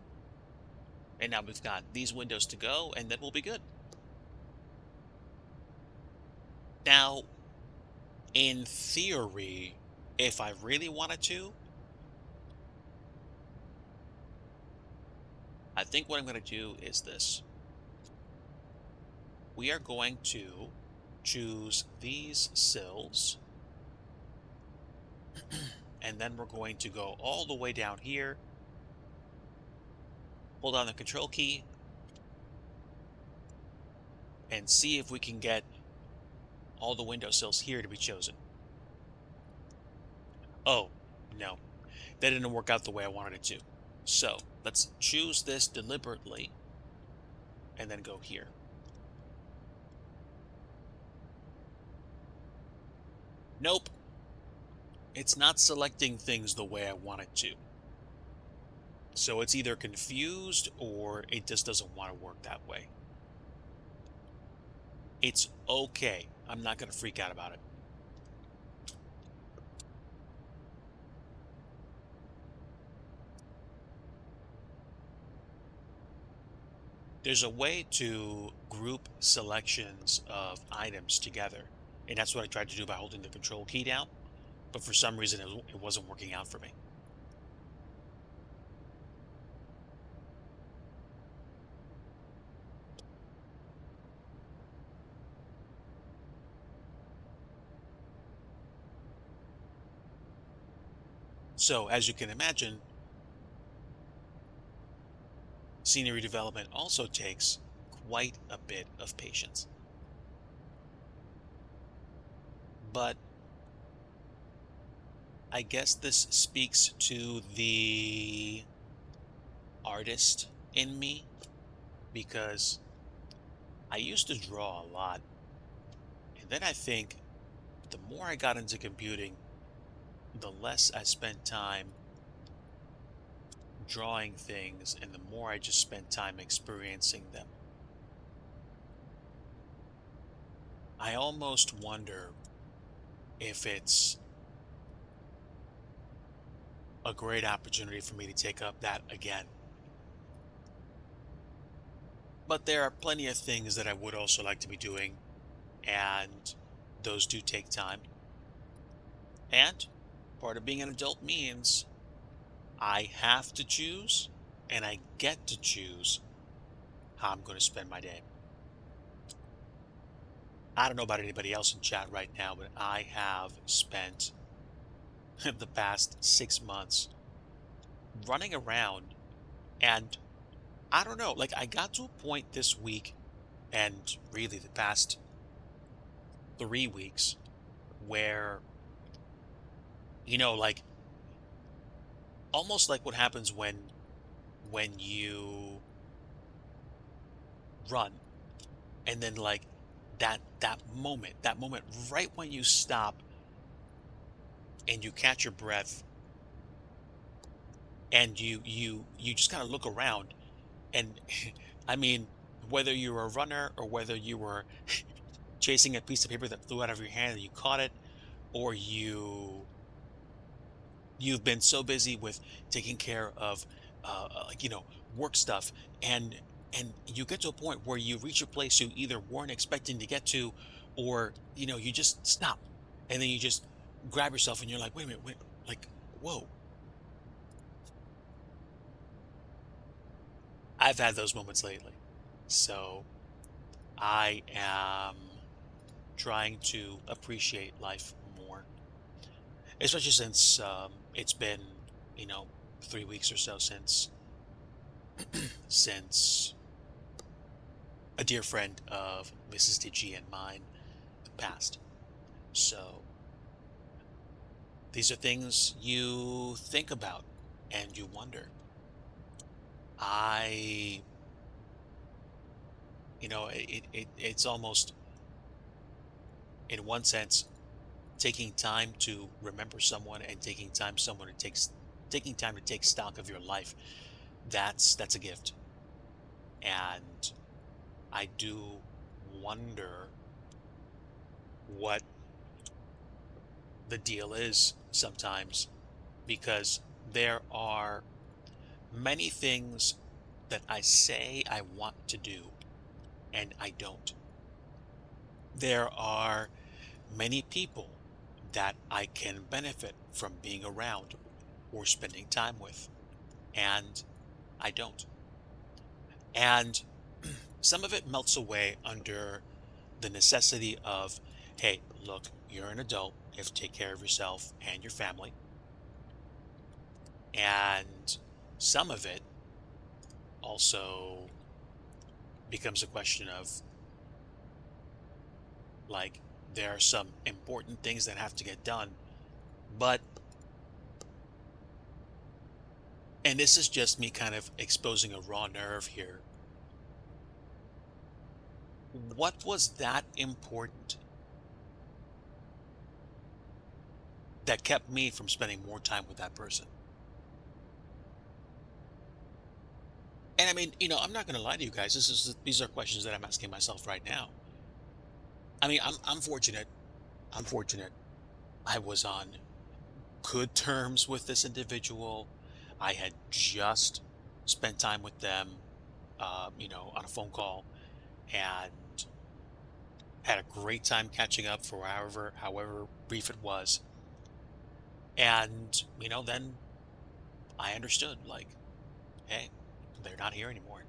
And now we've got these windows to go, and then we'll be good. Now, in theory, if I really wanted to, I think what I'm going to do is this. We are going to choose these sills, and then we're going to go all the way down here, hold down the control key, and see if we can get all the window sills here to be chosen. Oh, no, that didn't work out the way I wanted it to. So let's choose this deliberately and then go here. Nope. It's not selecting things the way I want it to. So it's either confused or it just doesn't want to work that way. It's okay. I'm not going to freak out about it. There's a way to group selections of items together, and that's what I tried to do by holding the control key down, but for some reason it wasn't working out for me. So, as you can imagine, scenery development also takes quite a bit of patience. But I guess this speaks to the artist in me, because I used to draw a lot, and then I think the more I got into computing, the less I spent time drawing things and the more I just spent time experiencing them. I almost wonder if it's a great opportunity for me to take up that again. But there are plenty of things that I would also like to be doing, and those do take time. And part of being an adult means I have to choose, and I get to choose how I'm going to spend my day. I don't know about anybody else in chat right now, but I have spent the past 6 months running around, and I don't know, like I got to a point this week and really the past 3 weeks where, like almost like what happens when you run, and then like that moment right when you stop and you catch your breath, and you just kind of look around, and I mean, whether you're a runner or whether you were chasing a piece of paper that flew out of your hand and you caught it, or you've been so busy with taking care of like work stuff, and you get to a point where you reach a place you either weren't expecting to get to, or you just stop, and then you just grab yourself and you're like, wait a minute, wait, like, whoa. I've had those moments lately, so I am trying to appreciate life more, especially since it's been 3 weeks or so since a dear friend of Mrs. DG and mine passed. So these are things you think about and you wonder. I, it's almost, in one sense, taking time to remember someone and taking time to take stock of your life. That's a gift. And I do wonder what the deal is sometimes, because there are many things that I say I want to do and I don't. There are many people that I can benefit from being around or spending time with, and I don't. And some of it melts away under the necessity of, hey, look, you're an adult, you have to take care of yourself and your family. And some of it also becomes a question of, like, there are some important things that have to get done, but, and this is just me kind of exposing a raw nerve here, what was that important that kept me from spending more time with that person? And I mean, I'm not going to lie to you guys. These are questions that I'm asking myself right now. I mean, I'm fortunate. I'm fortunate. I was on good terms with this individual. I had just spent time with them, on a phone call, and had a great time catching up for however brief it was. And, then I understood, like, hey, they're not here anymore.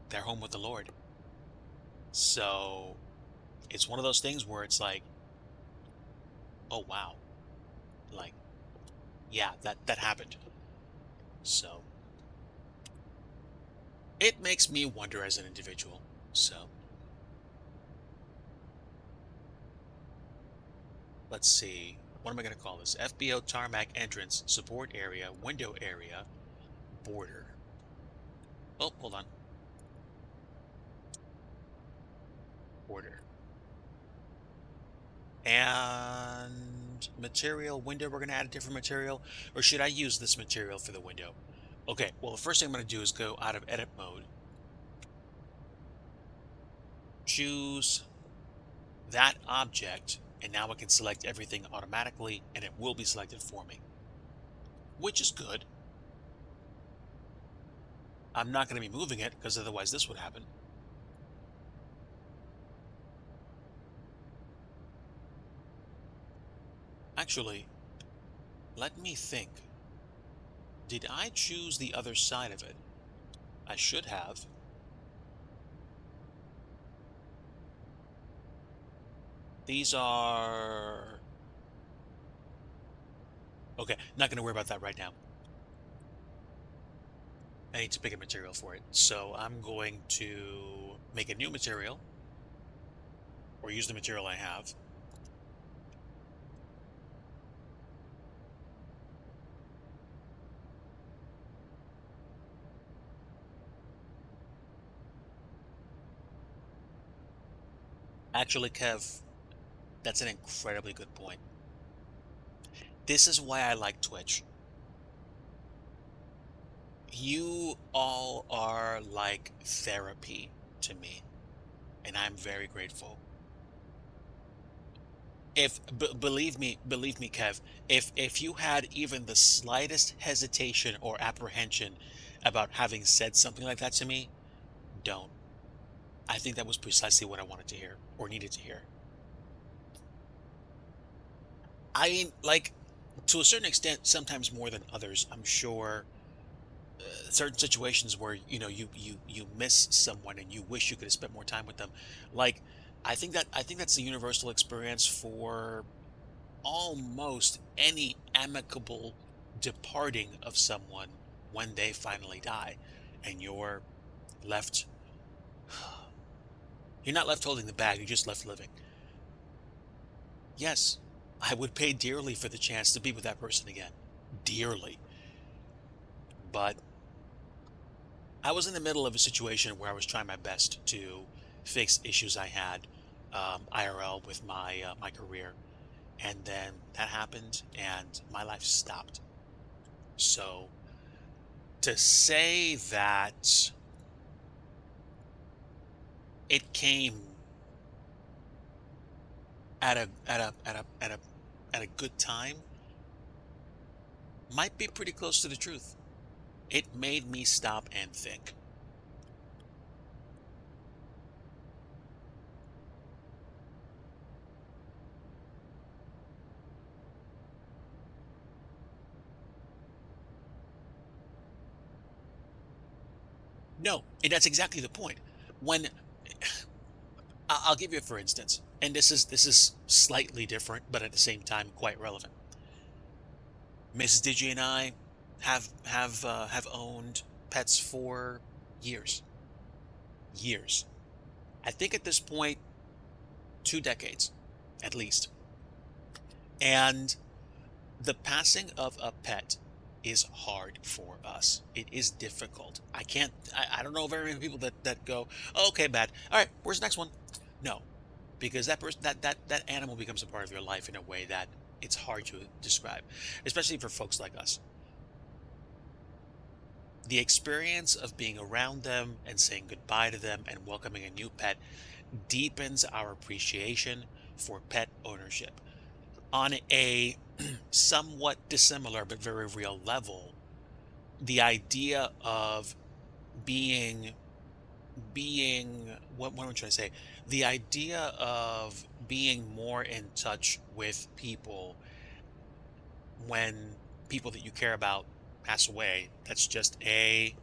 They're home with the Lord. So it's one of those things where it's like, oh, wow. Like, yeah, that happened. So it makes me wonder as an individual. So let's see. What am I going to call this? FBO tarmac entrance, support area, window area, border. Oh, hold on. Border. And material, window, we're going to add a different material. Or should I use this material for the window? Okay, well, the first thing I'm going to do is go out of edit mode. Choose that object, and now I can select everything automatically, and it will be selected for me, which is good. I'm not going to be moving it, because otherwise this would happen. Actually, let me think. Did I choose the other side of it? I should have. These are... Okay, not going to worry about that right now. I need to pick a material for it. So I'm going to make a new material, or use the material I have. Actually, Kev, that's an incredibly good point. This is why I like Twitch. You all are like therapy to me, and I'm very grateful. Believe me, Kev, if you had even the slightest hesitation or apprehension about having said something like that to me, don't. I think that was precisely what I wanted to hear, or needed to hear. I mean, like, to a certain extent, sometimes more than others, I'm sure. Certain situations where you miss someone and you wish you could have spent more time with them. Like, I think that's the universal experience for almost any amicable departing of someone when they finally die, and you're left You're not left holding the bag, you're just left living. Yes, I would pay dearly for the chance to be with that person again. Dearly. But I was in the middle of a situation where I was trying my best to fix issues I had IRL with my career, and then that happened, and my life stopped. So to say that it came at a good time might be pretty close to the truth. It made me stop and think. No, and that's exactly the point. When I'll give you for instance, and this is slightly different, but at the same time quite relevant. Mrs. Digi and I have owned pets for years, years. I think at this point, 2 decades, at least. And the passing of a pet is hard for us. It is difficult. I don't know very many people that go, oh, okay, bad. All right, where's the next one? No, because that person, that animal becomes a part of your life in a way that it's hard to describe, especially for folks like us. The experience of being around them and saying goodbye to them and welcoming a new pet deepens our appreciation for pet ownership. On a somewhat dissimilar but very real level, the idea of being what am I trying to say? The idea of being more in touch with people when people that you care about pass away, that's just it's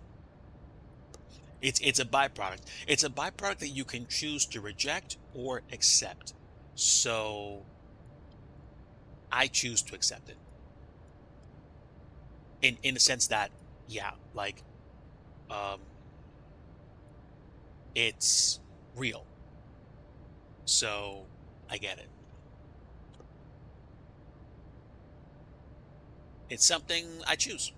a byproduct. It's a byproduct that you can choose to reject or accept. So I choose to accept it. In the sense that, yeah, like um it's real. So I get it. It's something I choose.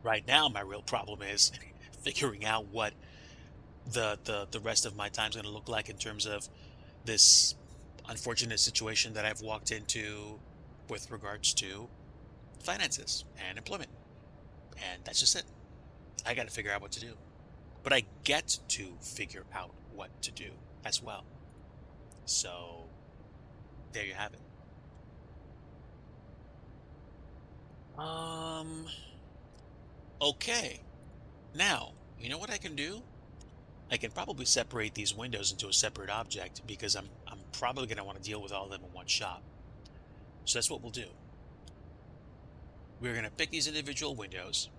Right now, my real problem is figuring out what the rest of my time is going to look like in terms of this unfortunate situation that I've walked into with regards to finances and employment. And that's just it. I got to figure out what to do. But I get to figure out what to do as well. So there you have it. Okay. Now, you know what I can do? I can probably separate these windows into a separate object because I'm probably going to want to deal with all of them in one shot. So that's what we'll do. We're going to pick these individual windows,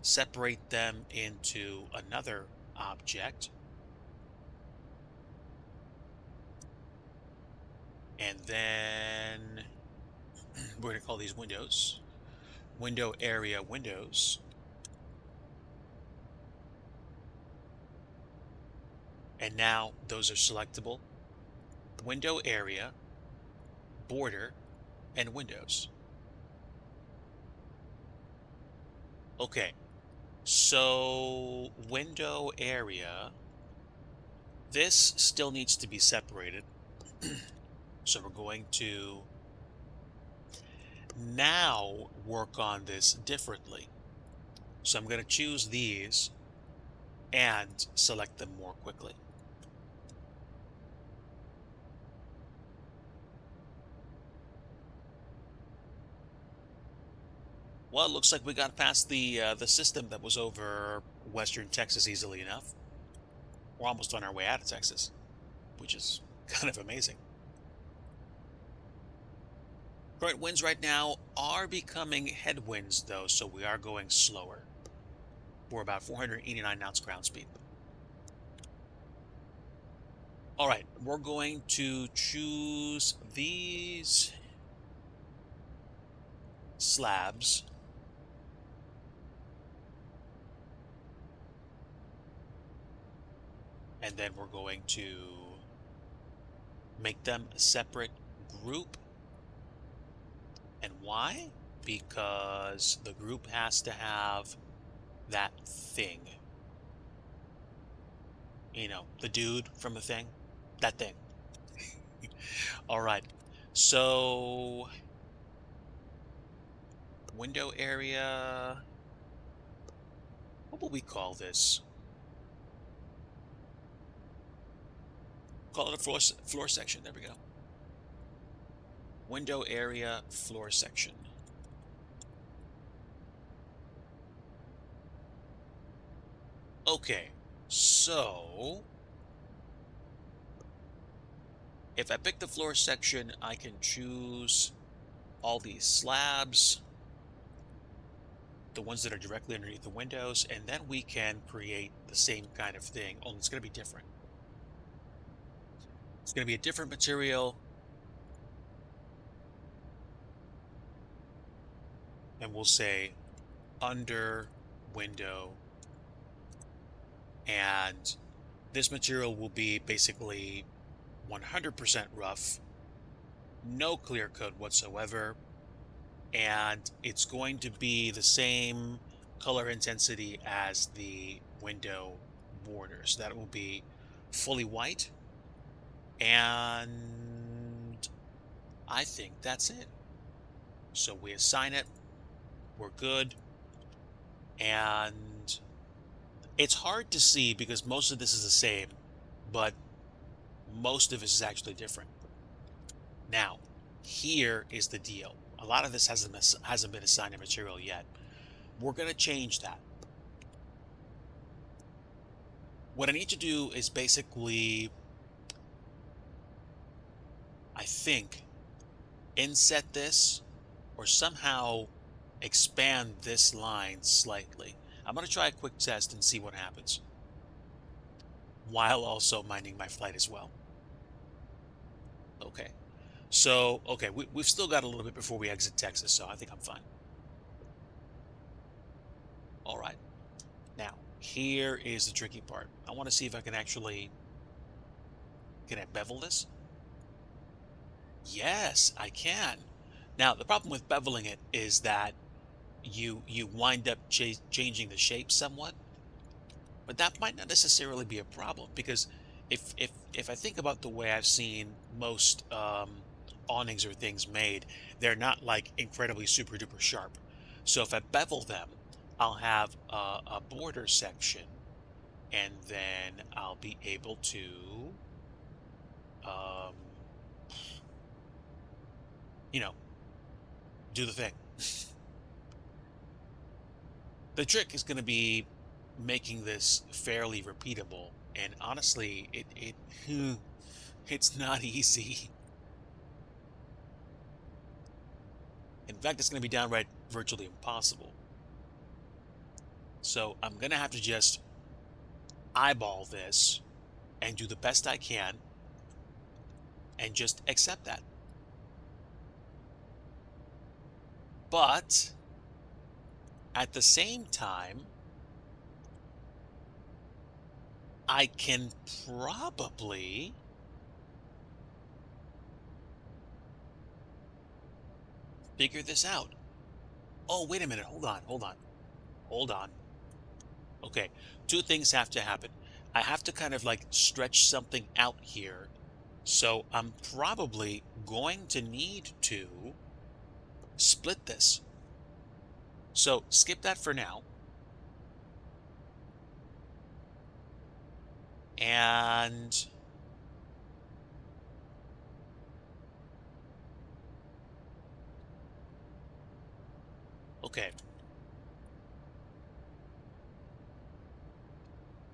separate them into another object, and then we're going to call these windows window area windows. And now those are selectable: window area, border, and windows. Okay, so window area, this still needs to be separated. So we're going to now work on this differently. So I'm going to choose these and select them more quickly. Well, it looks like we got past the system that was over Western Texas easily enough. We're almost on our way out of Texas, which is kind of amazing. Current winds right now are becoming headwinds, though, so we are going slower. We're about 489 knots ground speed. All right, we're going to choose these. slabs. And then we're going to make them a separate group. And why? Because the group has to have that thing. You know, the dude from the thing. That thing. All right. So, window area. What will we call this? Call it a floor section. There we go. Window area, floor section. Okay, so if I pick the floor section, I can choose all these slabs, the ones that are directly underneath the windows, and then we can create the same kind of thing, only it's going to be different. It's going to be a different material, and we'll say under window, and this material will be basically 100% rough, no clear coat whatsoever, and it's going to be the same color intensity as the window borders. That will be fully white, and I think that's it. So we assign it, we're good, and it's hard to see because most of this is the same, but most of this is actually different. Now, here is the deal. A lot of this hasn't been assigned a material yet. We're going to change that. What I need to do is basically, I think, inset this or somehow expand this line slightly. I'm going to try a quick test and see what happens, while also minding my flight as well. Okay. So, okay, we've still got a little bit before we exit Texas, so I think I'm fine. All right. Now, here is the tricky part. I want to see if I can actually... Can I bevel this? Yes, I can. Now, the problem with beveling it is that you wind up changing the shape somewhat, but that might not necessarily be a problem, because if I think about the way I've seen most awnings or things made, they're not like incredibly super duper sharp. So if I bevel them, I'll have a border section, and then I'll be able to you know, do the thing. The trick is going to be making this fairly repeatable, and honestly, it's not easy. In fact, it's going to be downright virtually impossible. So I'm going to have to just eyeball this and do the best I can and just accept that. But at the same time, I can probably figure this out. Oh, wait a minute. Hold on. Okay, two things have to happen. I have to kind of like stretch something out here. So I'm probably going to need to split this. So skip that for now. And okay.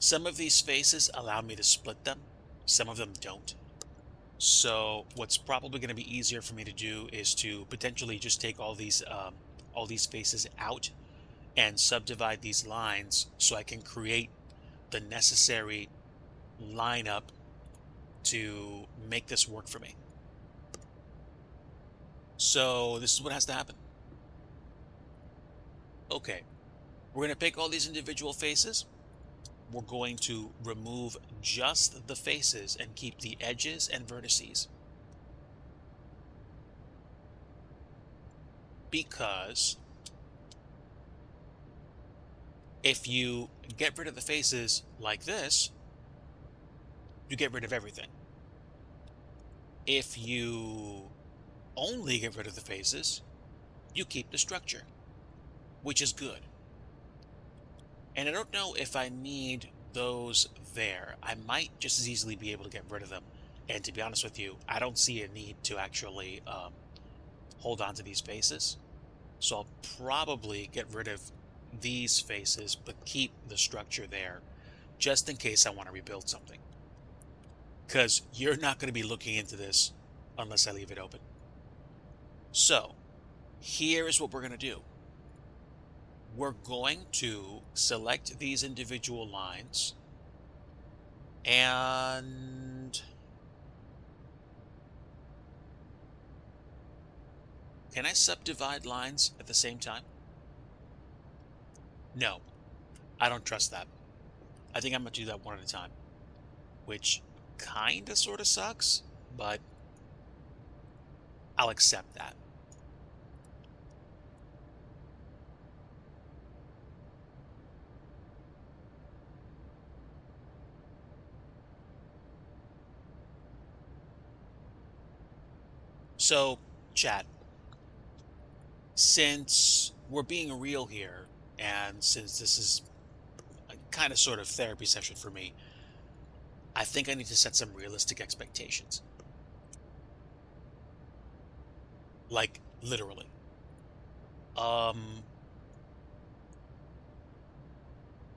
Some of these faces allow me to split them. Some of them don't. So what's probably going to be easier for me to do is to potentially just take all these faces out and subdivide these lines so I can create the necessary lineup to make this work for me. So this is what has to happen. okay, we're going to pick all these individual faces. We're going to remove just the faces and keep the edges and vertices. Because if you get rid of the faces like this, you get rid of everything. If you only get rid of the faces, you keep the structure, which is good. And I don't know if I need those there. I might just as easily be able to get rid of them. And to be honest with you, I don't see a need to actually hold on to these faces. So I'll probably get rid of these faces, but keep the structure there, just in case I want to rebuild something. Because you're not going to be looking into this unless I leave it open. So here is what we're going to do. We're going to select these individual lines and can I subdivide lines at the same time? No, I don't trust that. I think I'm going to do that one at a time, which kind of sort of sucks, but I'll accept that. So, chat, since we're being real here, and since this is a kind of sort of therapy session for me, I think I need to set some realistic expectations. Like, literally.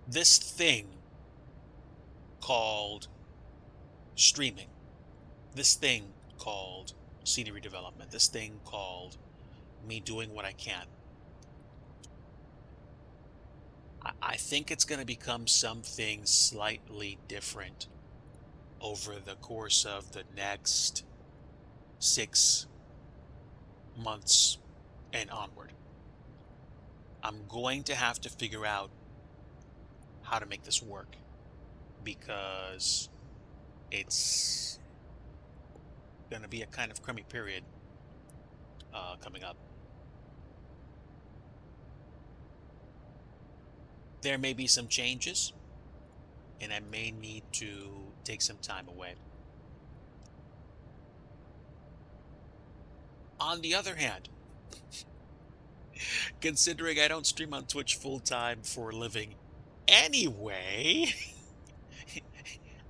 This thing called streaming, this thing called scenery development, this thing called me doing what I can, I think it's going to become something slightly different over the course of the next 6 months and onward. I'm going to have to figure out how to make this work because it's going to be a kind of crummy period coming up. There may be some changes, and I may need to take some time away. On the other hand, considering I don't stream on Twitch full time for a living anyway,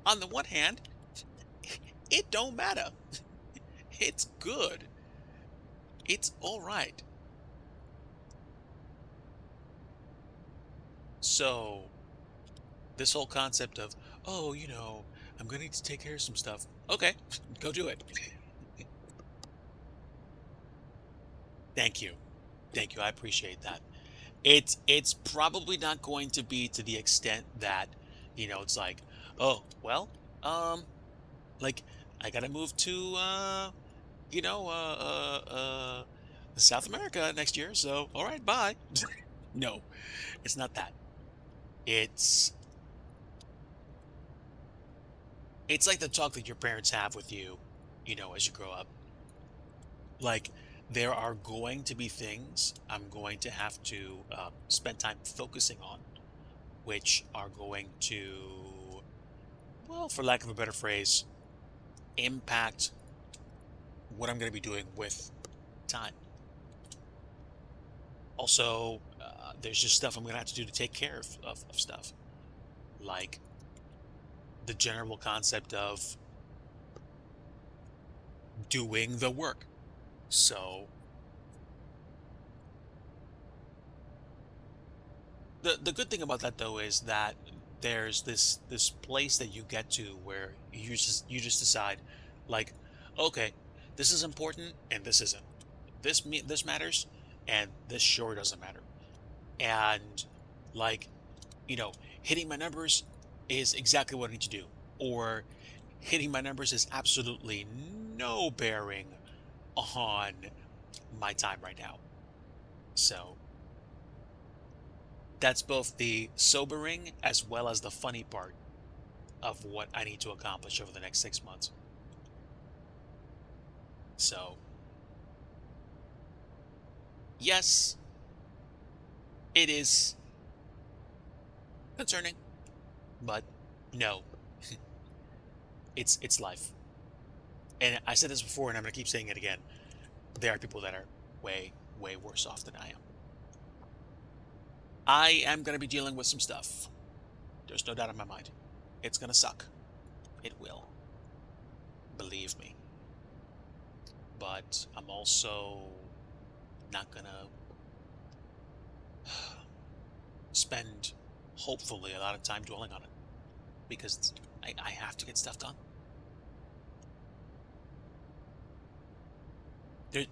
on the one hand, it don't matter. It's good. It's all right. So, this whole concept of, oh, you know, I'm going to need to take care of some stuff. Okay, go do it. Thank you. Thank you. I appreciate that. It's probably not going to be to the extent that, you know, it's like, oh, well, like I gotta move to, you know, South America next year. So, all right, bye. No, it's not that. It's like the talk that your parents have with you, you know, as you grow up. Like, there are going to be things I'm going to have to spend time focusing on, which are going to, well, for lack of a better phrase, impact what I'm going to be doing with time. Also, there's just stuff I'm going to have to do to take care of stuff. Like the general concept of doing the work. So, the good thing about that though is that there's this place that you get to where you just decide, like, okay, this is important and this isn't. This matters and this sure doesn't matter. And like, you know, hitting my numbers is exactly what I need to do, or hitting my numbers is absolutely no bearing on my time right now. So That's both the sobering as well as the funny part of what I need to accomplish over the next 6 months. So, yes, it is concerning, but no, it's life. And I said this before, and I'm gonna keep saying it again. There are people that are way, way worse off than I am. I am gonna be dealing with some stuff. There's no doubt in my mind. It's gonna suck. It will. Believe me. But I'm also not gonna spend, hopefully, a lot of time dwelling on it. Because I have to get stuff done.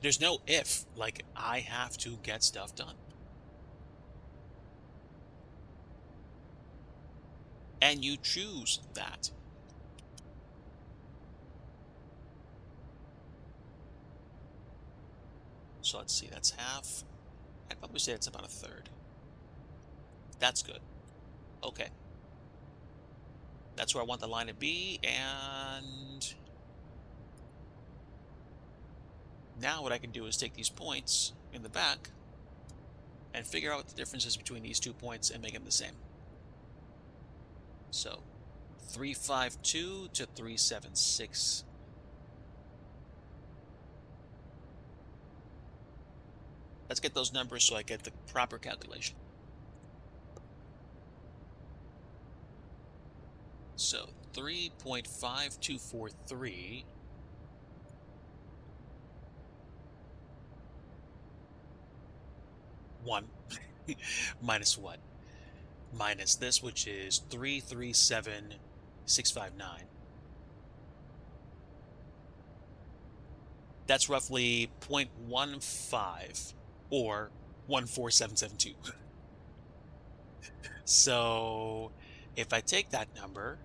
There's no if. Like, I have to get stuff done. And you choose that. So let's see, that's half. I'd probably say it's about a third. That's good. Okay. That's where I want the line to be, and now what I can do is take these points in the back and figure out what the difference is between these 2 points and make them the same. So 352 to 376. Let's get those numbers so I get the proper calculation. So 3.5243 1 minus what? Minus this, which is 337,659. That's roughly 0.15 or 14772. So if I take that number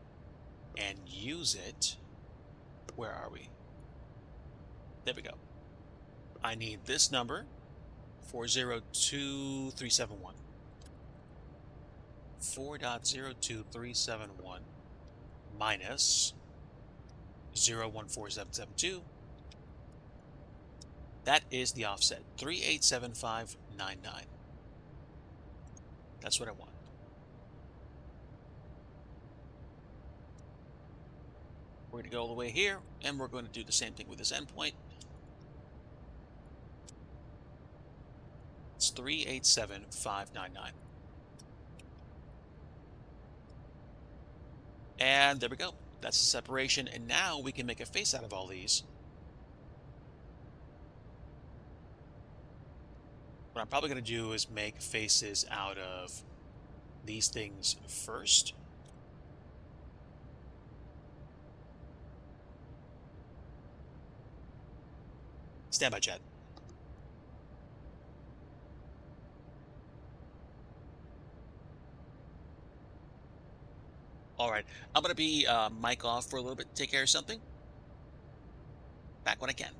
and use it, where are we? There we go. I need this number, 402,371. 4.02371 minus 0.14772. That is the offset, 387599. That's what I want. We're going to go all the way here, and we're going to do the same thing with this endpoint. It's 387599. And there we go. That's the separation, and now we can make a face out of all these. What I'm probably going to do is make faces out of these things first. Stand by, Chad. All right, I'm going to be mic off for a little bit, take care of something. Back when I can.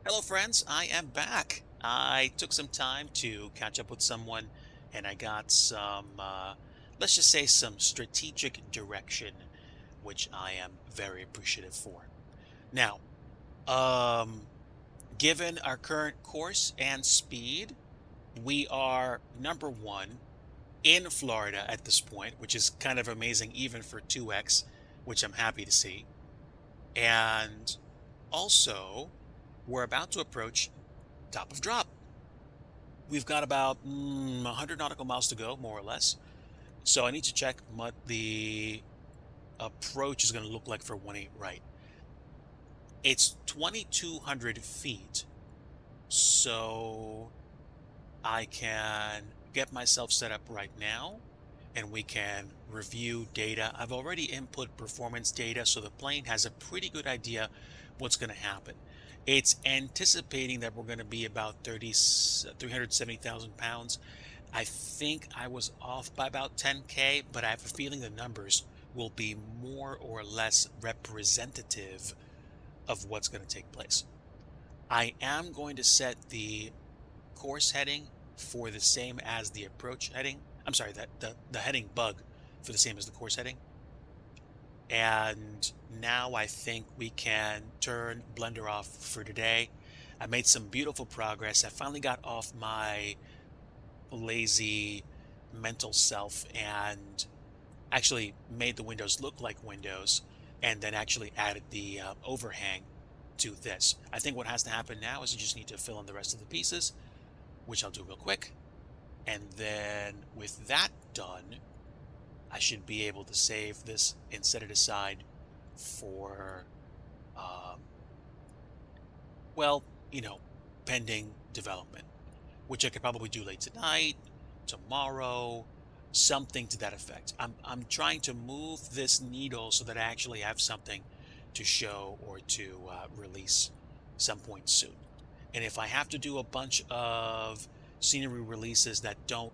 Hello, friends. I am back. I took some time to catch up with someone, and I got let's just say, some strategic direction, which I am very appreciative for. Now, um, given our current course and speed, we are number one in Florida at this point, which is kind of amazing, even for 2x, which I'm happy to see. And also, we're about to approach top of drop. We've got about 100 nautical miles to go, more or less. So I need to check what the approach is going to look like for 1-8 right. It's 2,200 feet. So I can get myself set up right now and we can review data. I've already input performance data, so the plane has a pretty good idea what's going to happen. It's anticipating that we're going to be about 370,000 pounds. I think I was off by about 10K, but I have a feeling the numbers will be more or less representative of what's going to take place. I am going to set the course heading for the same as the approach heading. I'm sorry, that the heading bug for the same as the course heading. And now I think we can turn Blender off for today. I made some beautiful progress. I finally got off my lazy mental self and actually made the windows look like windows, and then actually added the overhang to this. I think what has to happen now is I just need to fill in the rest of the pieces, which I'll do real quick. And then with that done, I should be able to save this and set it aside for, well, pending development, which I could probably do late tonight, tomorrow, something to that effect. I'm trying to move this needle so that I actually have something to show or to release some point soon. And if I have to do a bunch of scenery releases that don't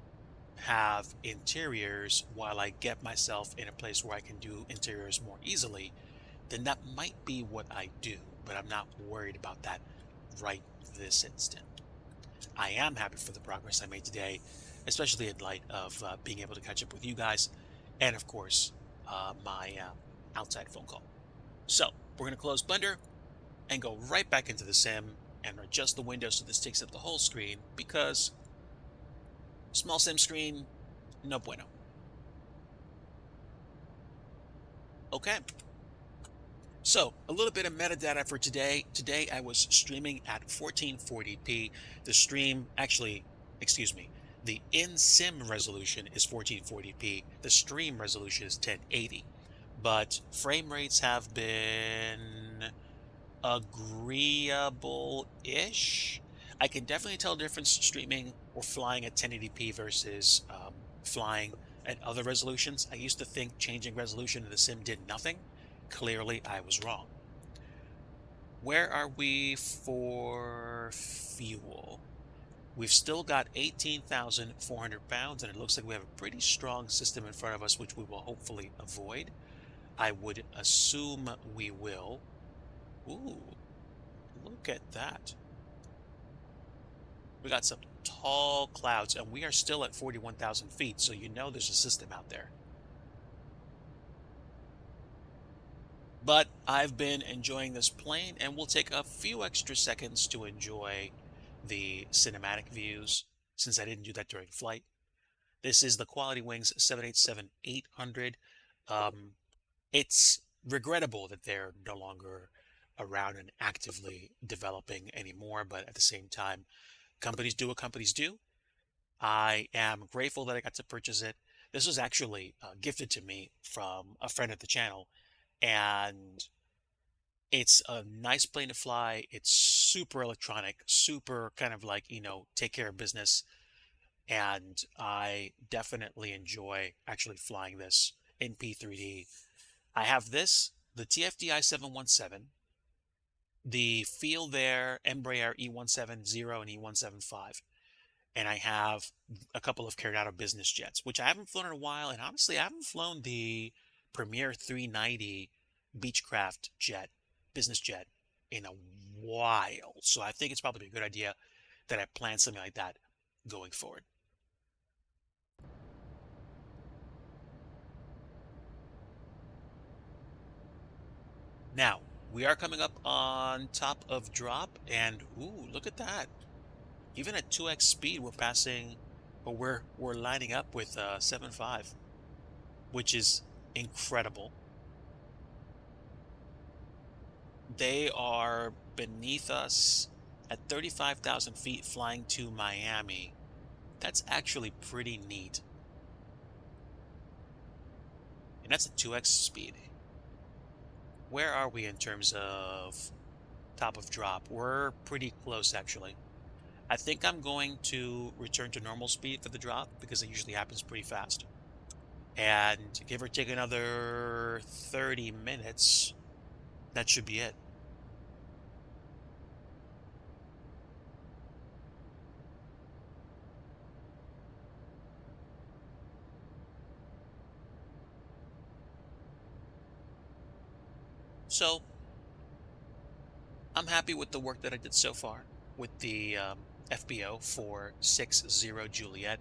have interiors while I get myself in a place where I can do interiors more easily, then that might be what I do, but I'm not worried about that right this instant. I am happy for the progress I made today, especially in light of being able to catch up with you guys, and of course, my outside phone call. So we're going to close Blender and go right back into the sim and adjust the window so this takes up the whole screen, because small sim screen, no bueno. Okay. So a little bit of metadata for today. Today I was streaming at 1440p. The stream, actually, excuse me, the in-sim resolution is 1440p. The stream resolution is 1080. But frame rates have been agreeable-ish. I can definitely tell a difference streaming or flying at 1080p versus flying at other resolutions. I used to think changing resolution in the sim did nothing. Clearly, I was wrong. Where are we for fuel? We've still got 18,400 pounds, and it looks like we have a pretty strong system in front of us, which we will hopefully avoid. I would assume we will. Ooh, look at that. We got some tall clouds, and we are still at 41,000 feet, so there's a system out there. But I've been enjoying this plane, and we'll take a few extra seconds to enjoy the cinematic views, since I didn't do that during flight. This is the Quality Wings 787-800. It's regrettable that they're no longer around and actively developing anymore, but at the same time, companies do what companies do. I am grateful that I got to purchase it. This was actually gifted to me from a friend of the channel, and it's a nice plane to fly. It's super electronic, super kind of like, take care of business. And I definitely enjoy actually flying this in P3D. I have this, the TFDI 717, the Feel There Embraer E170 and E175. And I have a couple of Carrado business jets, which I haven't flown in a while. And honestly, I haven't flown the Premier 390 Beechcraft jet, business jet, in a while. So I think it's probably a good idea that I plan something like that going forward. Now, we are coming up on top of drop, and ooh, look at that. Even at 2x speed, we're passing, or we're lining up with 7.5, which is incredible. They are beneath us at 35,000 feet flying to Miami. That's actually pretty neat. And that's a 2x speed. Where are we in terms of top of drop? We're pretty close, actually. I think I'm going to return to normal speed for the drop because it usually happens pretty fast. And give or take another 30 minutes, that should be it. So, I'm happy with the work that I did so far with the FBO for 6-0 Juliet.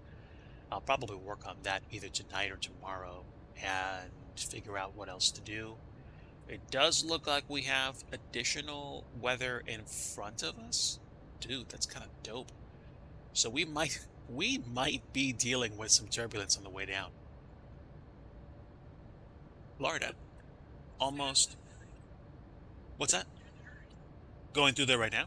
I'll probably work on that either tonight or tomorrow and figure out what else to do. It does look like we have additional weather in front of us. Dude, that's kind of dope. So we might be dealing with some turbulence on the way down. Florida. Almost. What's that? Going through there right now?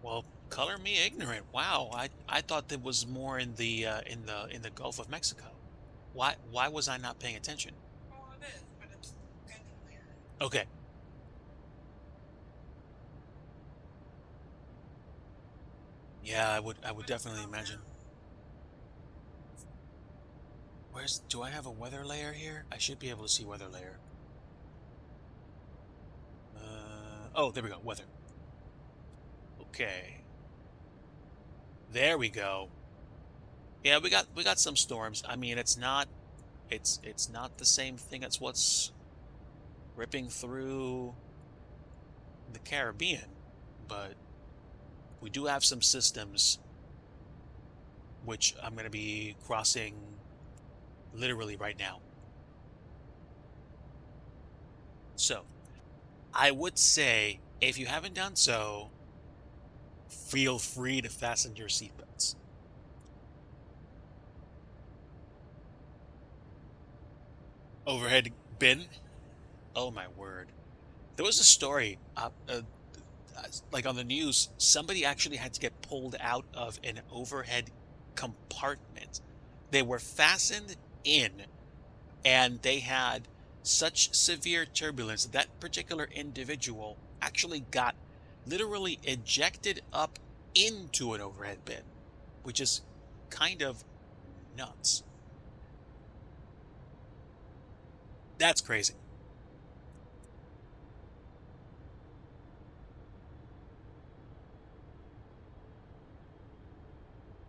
Well, color me ignorant. Wow, I thought there was more in the Gulf of Mexico. Why was I not paying attention? Okay. Yeah, I would definitely imagine. Do I have a weather layer here? I should be able to see weather layer. Oh, there we go, weather. Okay. There we go. Yeah, we got some storms. I mean, it's not the same thing as what's ripping through the Caribbean, but we do have some systems which I'm going to be crossing literally right now. So, I would say if you haven't done so, feel free to fasten your seatbelts. Overhead bin? Oh my word. There was a story, like on the news, somebody actually had to get pulled out of an overhead compartment. They were fastened in, and they had such severe turbulence that that particular individual actually got literally ejected up into an overhead bin, which is kind of nuts. That's crazy.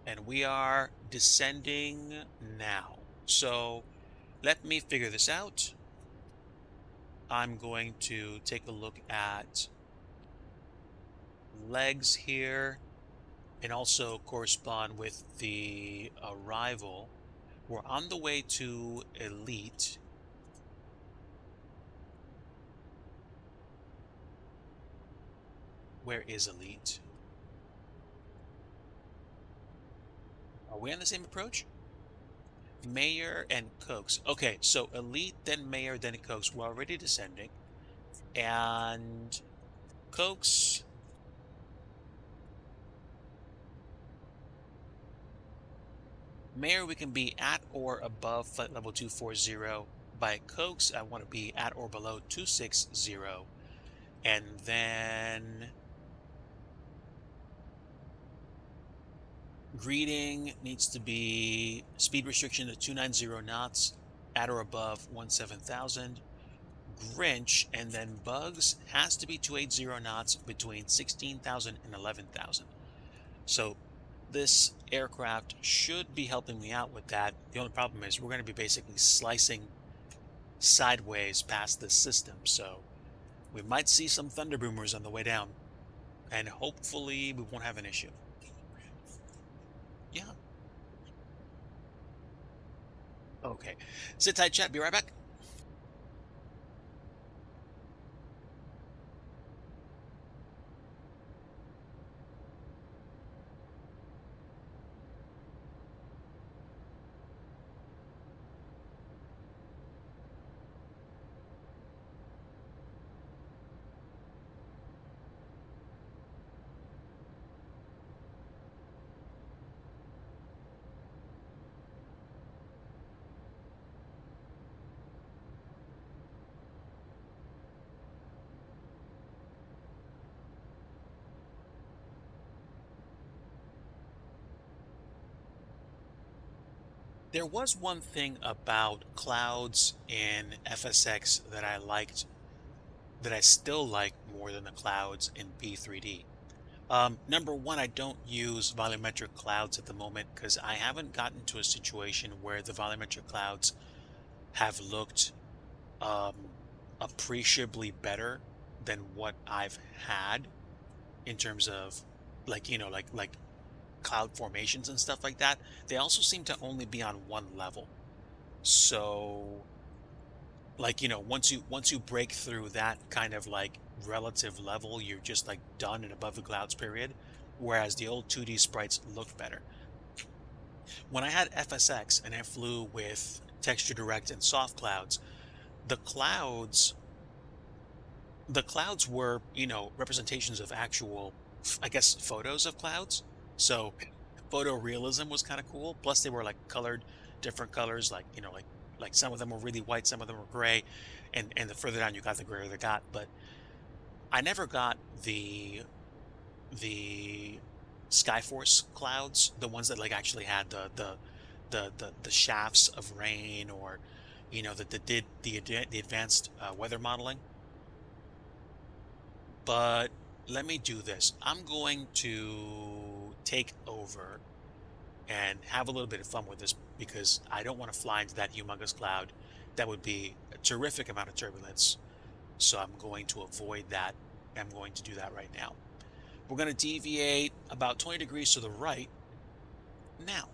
And we are descending now. So let me figure this out. I'm going to take a look at legs here and also correspond with the arrival. We're on the way to Elite. Where is Elite? Are we on the same approach? Mayor and Cokes. Okay, so Elite, then Mayor, then Cokes. We're already descending. And Cokes. Mayor, we can be at or above flight level 240. By Cokes, I want to be at or below 260. And then Greeting needs to be speed restriction to 290 knots, at or above 17,000. Grinch and then Bugs has to be 280 knots between 16,000 and 11,000. So this aircraft should be helping me out with that. The only problem is we're going to be basically slicing sideways past this system, so we might see some thunder boomers on the way down, and hopefully we won't have an issue. Yeah. Okay. Sit tight, chat. Be right back. There was one thing about clouds in FSX that I liked, that I still like more than the clouds in P3D. Number one, I don't use volumetric clouds at the moment because I haven't gotten to a situation where the volumetric clouds have looked um, appreciably better than what I've had in terms of like cloud formations and stuff like that. They also seem to only be on one level. So once you break through that kind of like relative level, you're just like done and above the clouds period. Whereas the old 2D sprites looked better. When I had FSX and I flew with texture direct and soft clouds, the clouds the clouds were, representations of actual, I guess, photos of clouds. So photorealism was kind of cool. Plus they were like colored different colors, like, like some of them were really white, some of them were gray, and the further down you got, the grayer they got. But I never got the Skyforce clouds, the ones that like actually had the shafts of rain, or that did the advanced weather modeling. But let me do this. I'm going to take over and have a little bit of fun with this because I don't want to fly into that humongous cloud. That would be a terrific amount of turbulence. So I'm going to avoid that. I'm going to do that right now. We're going to deviate about 20 degrees to the right. Now,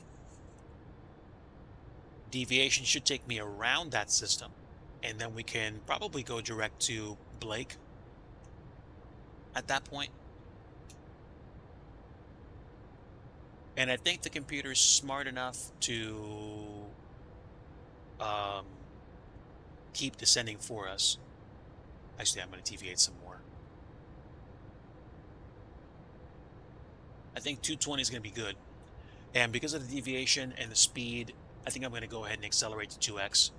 deviation should take me around that system, and then we can probably go direct to Blake at that point. And I think the computer's smart enough to keep descending for us. Actually, I'm going to deviate some more. I think 220 is going to be good. And because of the deviation and the speed, I think I'm going to go ahead and accelerate to 2x.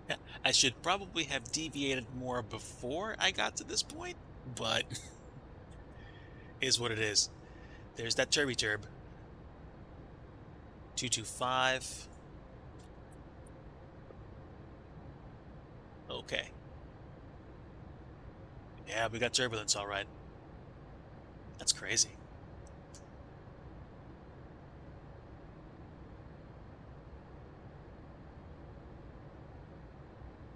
Yeah, I should probably have deviated more before I got to this point, but is what it is. There's that turby-turb. 225. Okay. Yeah, we got turbulence, all right. That's crazy.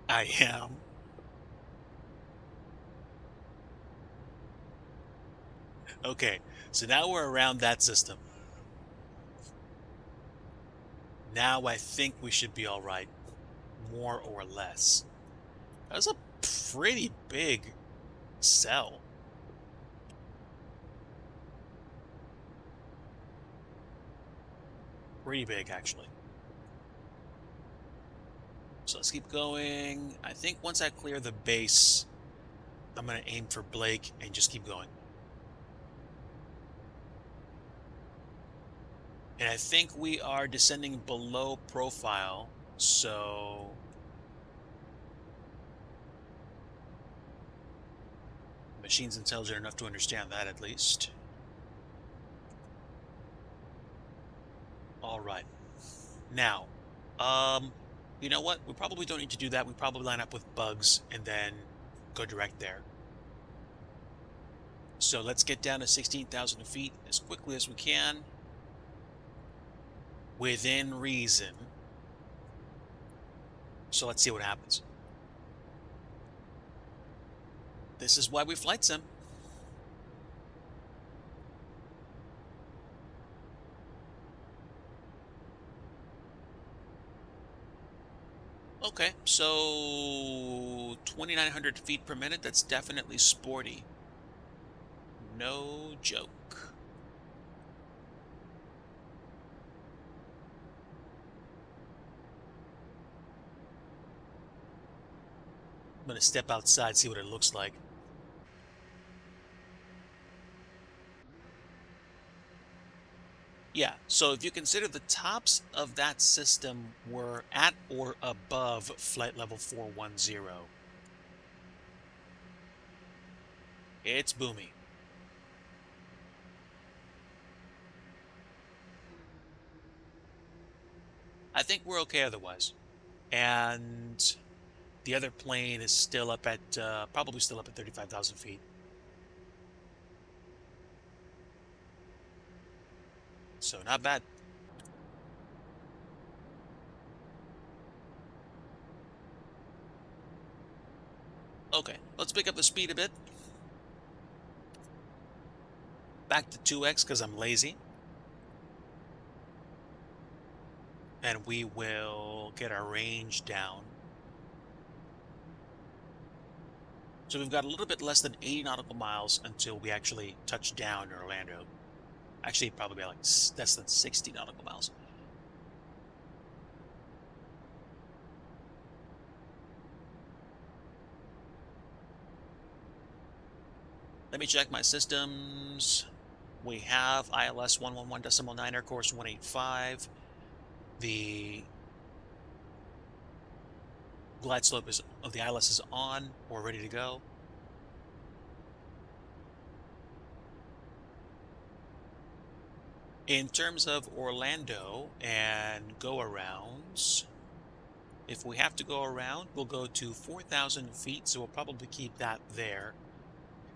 I am. Okay, so now we're around that system. Now I think we should be all right, more or less. That's a pretty big cell. Pretty big, actually. So let's keep going. I think once I clear the base, I'm going to aim for Blake and just keep going. And I think we are descending below profile, so the machine's intelligent enough to understand that at least. All right. Now, you know what? We probably don't need to do that. We probably line up with bugs and then go direct there. So let's get down to 16,000 feet as quickly as we can. within reason. So let's see what happens. This is why we flight sim. Okay, so 2,900 feet per minute, that's definitely sporty. No joke. I'm gonna step outside, see what it looks like. Yeah, so if you consider the tops of that system were at or above flight level 410, it's boomy. I think we're okay otherwise. And the other plane is still up at, probably still up at 35,000 feet. So not bad. Okay, let's pick up the speed a bit. Back to 2x because I'm lazy. And we will get our range down. So we've got a little bit less than 80 nautical miles until we actually touch down in Orlando. Actually, probably like less than 60 nautical miles. Let me check my systems. We have ILS 111.9, Air Course 185. The glide slope of the ILS is on. We're ready to go. In terms of Orlando and go-arounds, if we have to go around, we'll go to 4,000 feet, so we'll probably keep that there.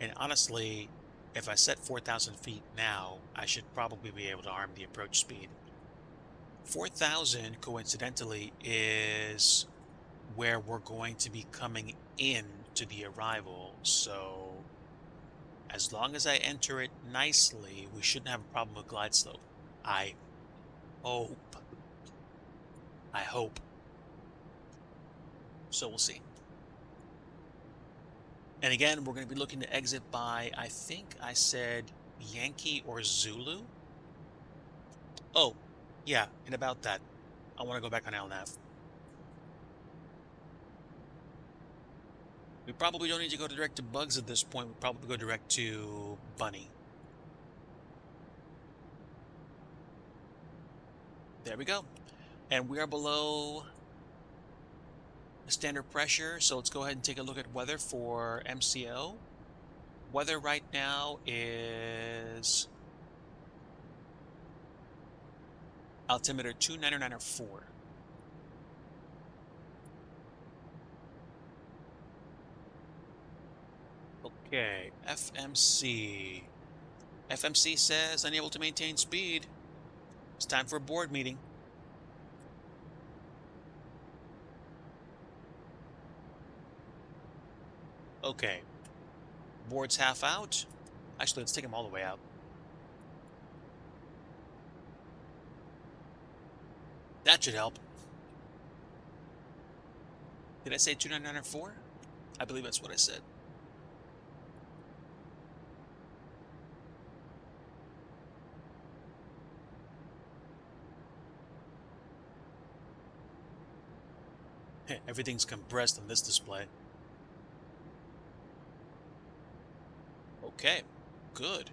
And honestly, if I set 4,000 feet now, I should probably be able to arm the approach speed. 4,000, coincidentally, is where we're going to be coming in to the arrival. So as long as I enter it nicely, we shouldn't have a problem with glide slope. I hope. I hope. So we'll see. And again, we're going to be looking to exit by, I think I said Yankee or Zulu. Oh, yeah, and about that, I want to go back on LNAV. We probably don't need to go direct to Bugs at this point. We probably go direct to Bunny. There we go. And we are below the standard pressure, so let's go ahead and take a look at weather for MCO. Weather right now is altimeter 299.4. Okay, FMC. FMC says unable to maintain speed. It's time for a board meeting. Okay. Board's half out. Actually, let's take them all the way out. That should help. Did I say 299.4? I believe that's what I said. Everything's compressed on this display. Okay, good.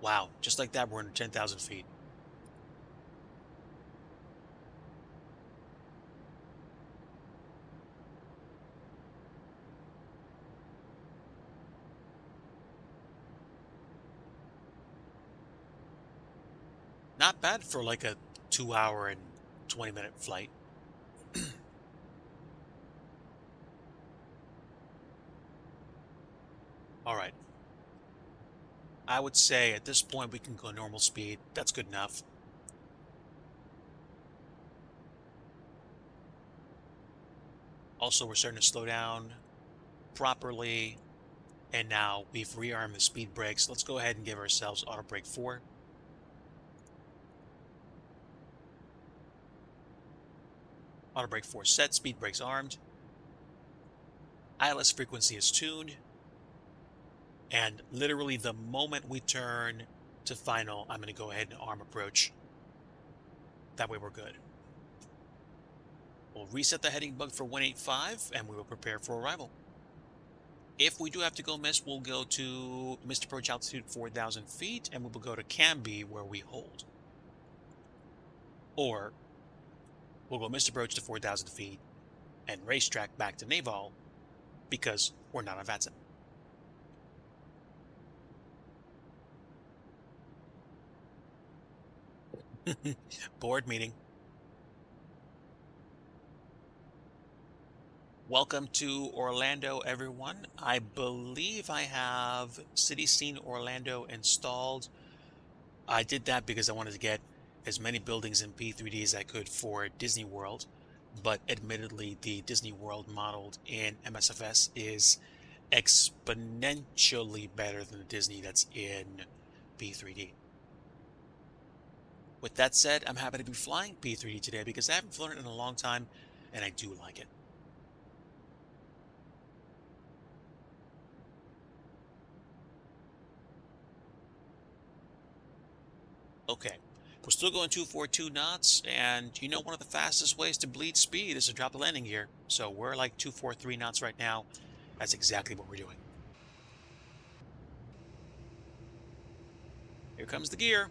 Wow, just like that, we're under 10,000 feet. Not bad for like a 2-hour and 20-minute flight. All right. I would say at this point we can go normal speed. That's good enough. Also, we're starting to slow down properly. And now we've rearmed the speed brakes. Let's go ahead and give ourselves auto brake 4. Auto brake 4 set, speed brakes armed. ILS frequency is tuned. And literally the moment we turn to final, I'm going to go ahead and arm approach. That way we're good. We'll reset the heading bug for 185 and we will prepare for arrival. If we do have to go miss, we'll go to missed approach altitude 4,000 feet and we will go to Canby where we hold. Or we'll go missed approach to 4,000 feet and racetrack back to Naval because we're not on VATSIM. Board meeting. Welcome to Orlando, everyone. I believe I have City Scene Orlando installed. I did that because I wanted to get as many buildings in P3D as I could for Disney World, but admittedly the Disney World modeled in MSFS is exponentially better than the Disney that's in P3D. With that said, I'm happy to be flying P3D today because I haven't flown it in a long time and I do like it. Okay, we're still going 242 knots, and you know one of the fastest ways to bleed speed is to drop the landing gear. So we're like 243 knots right now. That's exactly what we're doing. Here comes the gear.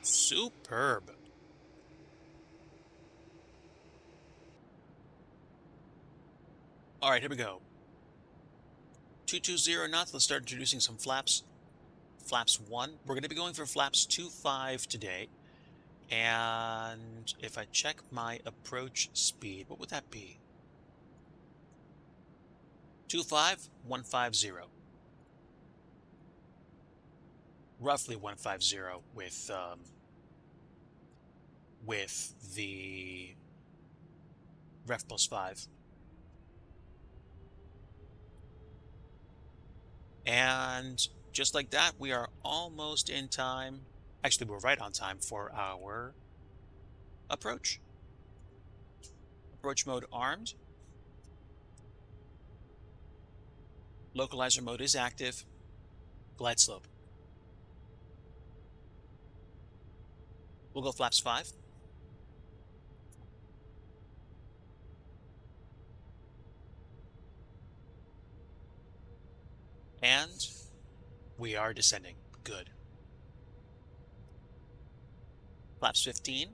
Superb. All right, here we go. 220 knots. Let's start introducing some flaps. Flaps 1. We're going to be going for flaps 2.5 today. And if I check my approach speed, what would that be? 2.5, 150. Roughly 150 with the ref plus 5. And just like that, we are almost in time. Actually, we're right on time for our approach. Approach mode armed. Localizer mode is active. Glide slope. We'll go flaps 5. And we are descending. Good. Flaps 15.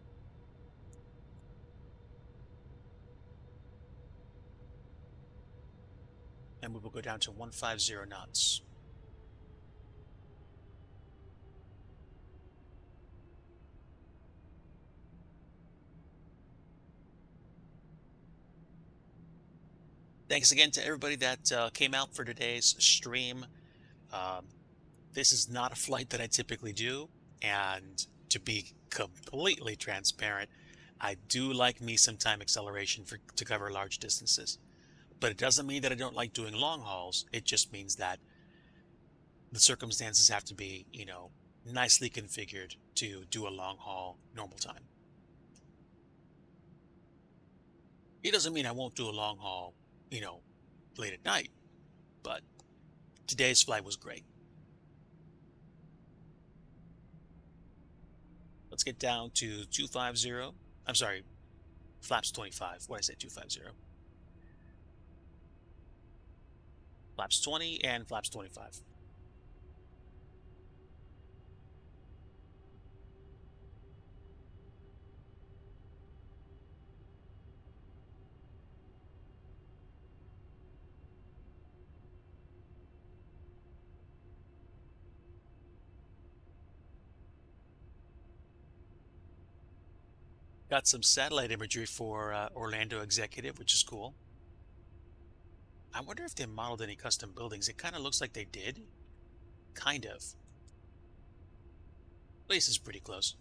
And we will go down to 150 knots. Thanks again to everybody that came out for today's stream. This is not a flight that I typically do, and to be completely transparent, I do like me some time acceleration to cover large distances. But it doesn't mean that I don't like doing long hauls. It just means that the circumstances have to be, nicely configured to do a long haul normal time. It doesn't mean I won't do a long haul, late at night, but today's flight was great. Let's get down to 250. I'm sorry, flaps 25. What did I say, 250? Flaps 20 and flaps 25. Got some satellite imagery for Orlando Executive, which is cool. I wonder if they modeled any custom buildings. It kind of looks like they did. Kind of. Place is pretty close.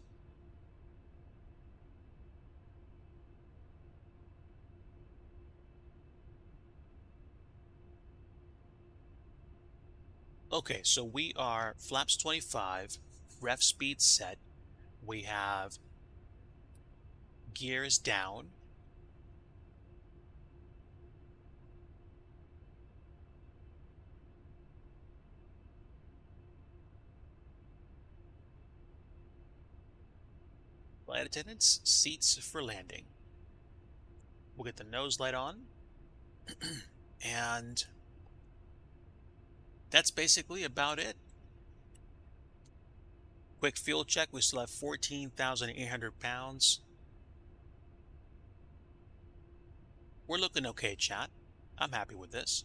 Okay, so we are flaps 25, ref speed set. We have gears down. Flight attendants, seats for landing. We'll get the nose light on. And that's basically about it. Quick fuel check. We still have 14,800 pounds. We're looking okay, chat. I'm happy with this.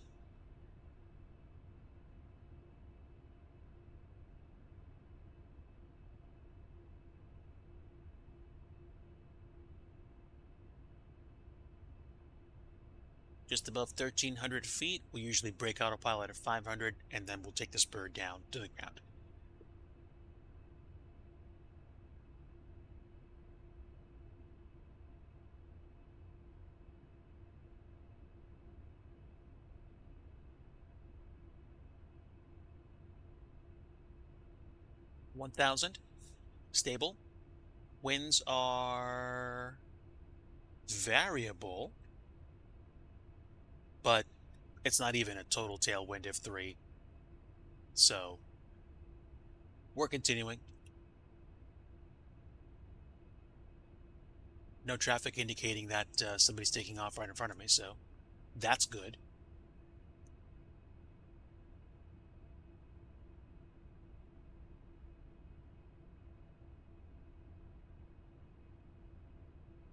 Just above 1,300 feet. We usually break autopilot at 500, and then we'll take this bird down to the ground. $1,000. Stable. Winds are variable, but it's not even a total tailwind of 3. So we're continuing. No traffic indicating that somebody's taking off right in front of me, so that's good.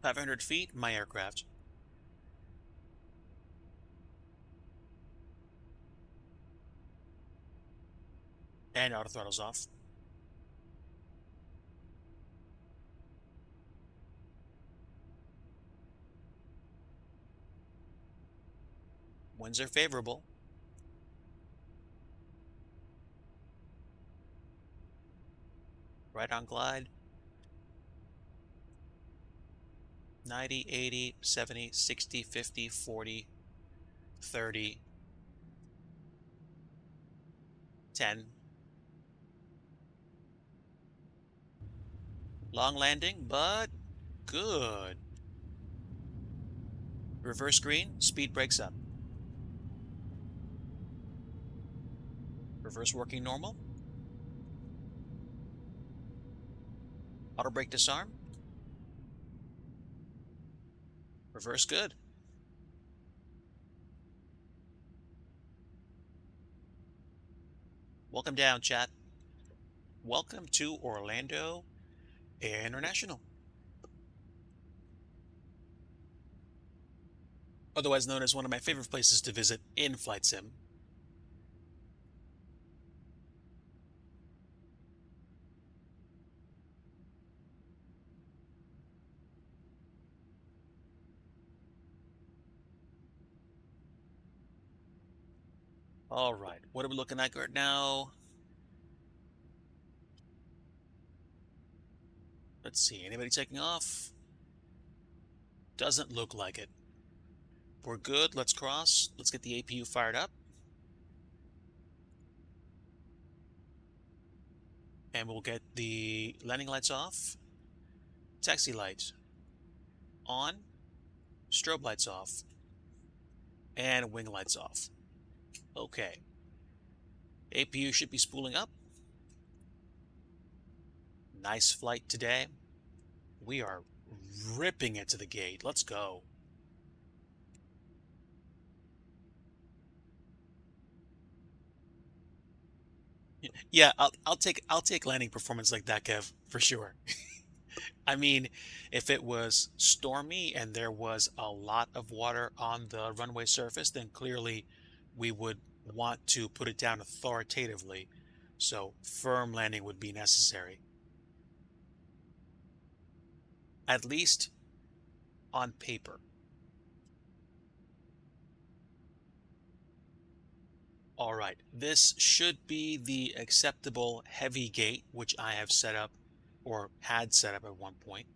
$500 feet, my aircraft. And auto throttle's off. Winds are favorable. Right on glide. 90, 80, 70, 60, 50, 40, 30, 10. Long landing, but good. Reverse green, speed breaks up. Reverse working normal. Auto brake disarm. Reverse good. Welcome down, chat. Welcome to Orlando International. Otherwise known as one of my favorite places to visit in Flight Sim. All right, what are we looking at right now? Let's see, anybody taking off? Doesn't look like it. We're good, let's cross. Let's get the APU fired up. And we'll get the landing lights off. Taxi light on. Strobe lights off. And wing lights off. Okay. APU should be spooling up. Nice flight today. We are ripping it to the gate. Let's go. Yeah, I'll take landing performance like that, Kev, for sure. I mean, if it was stormy and there was a lot of water on the runway surface, then clearly we would want to put it down authoritatively. So firm landing would be necessary. At least on paper. All right, this should be the acceptable heavy gate, which I have set up or had set up at one point.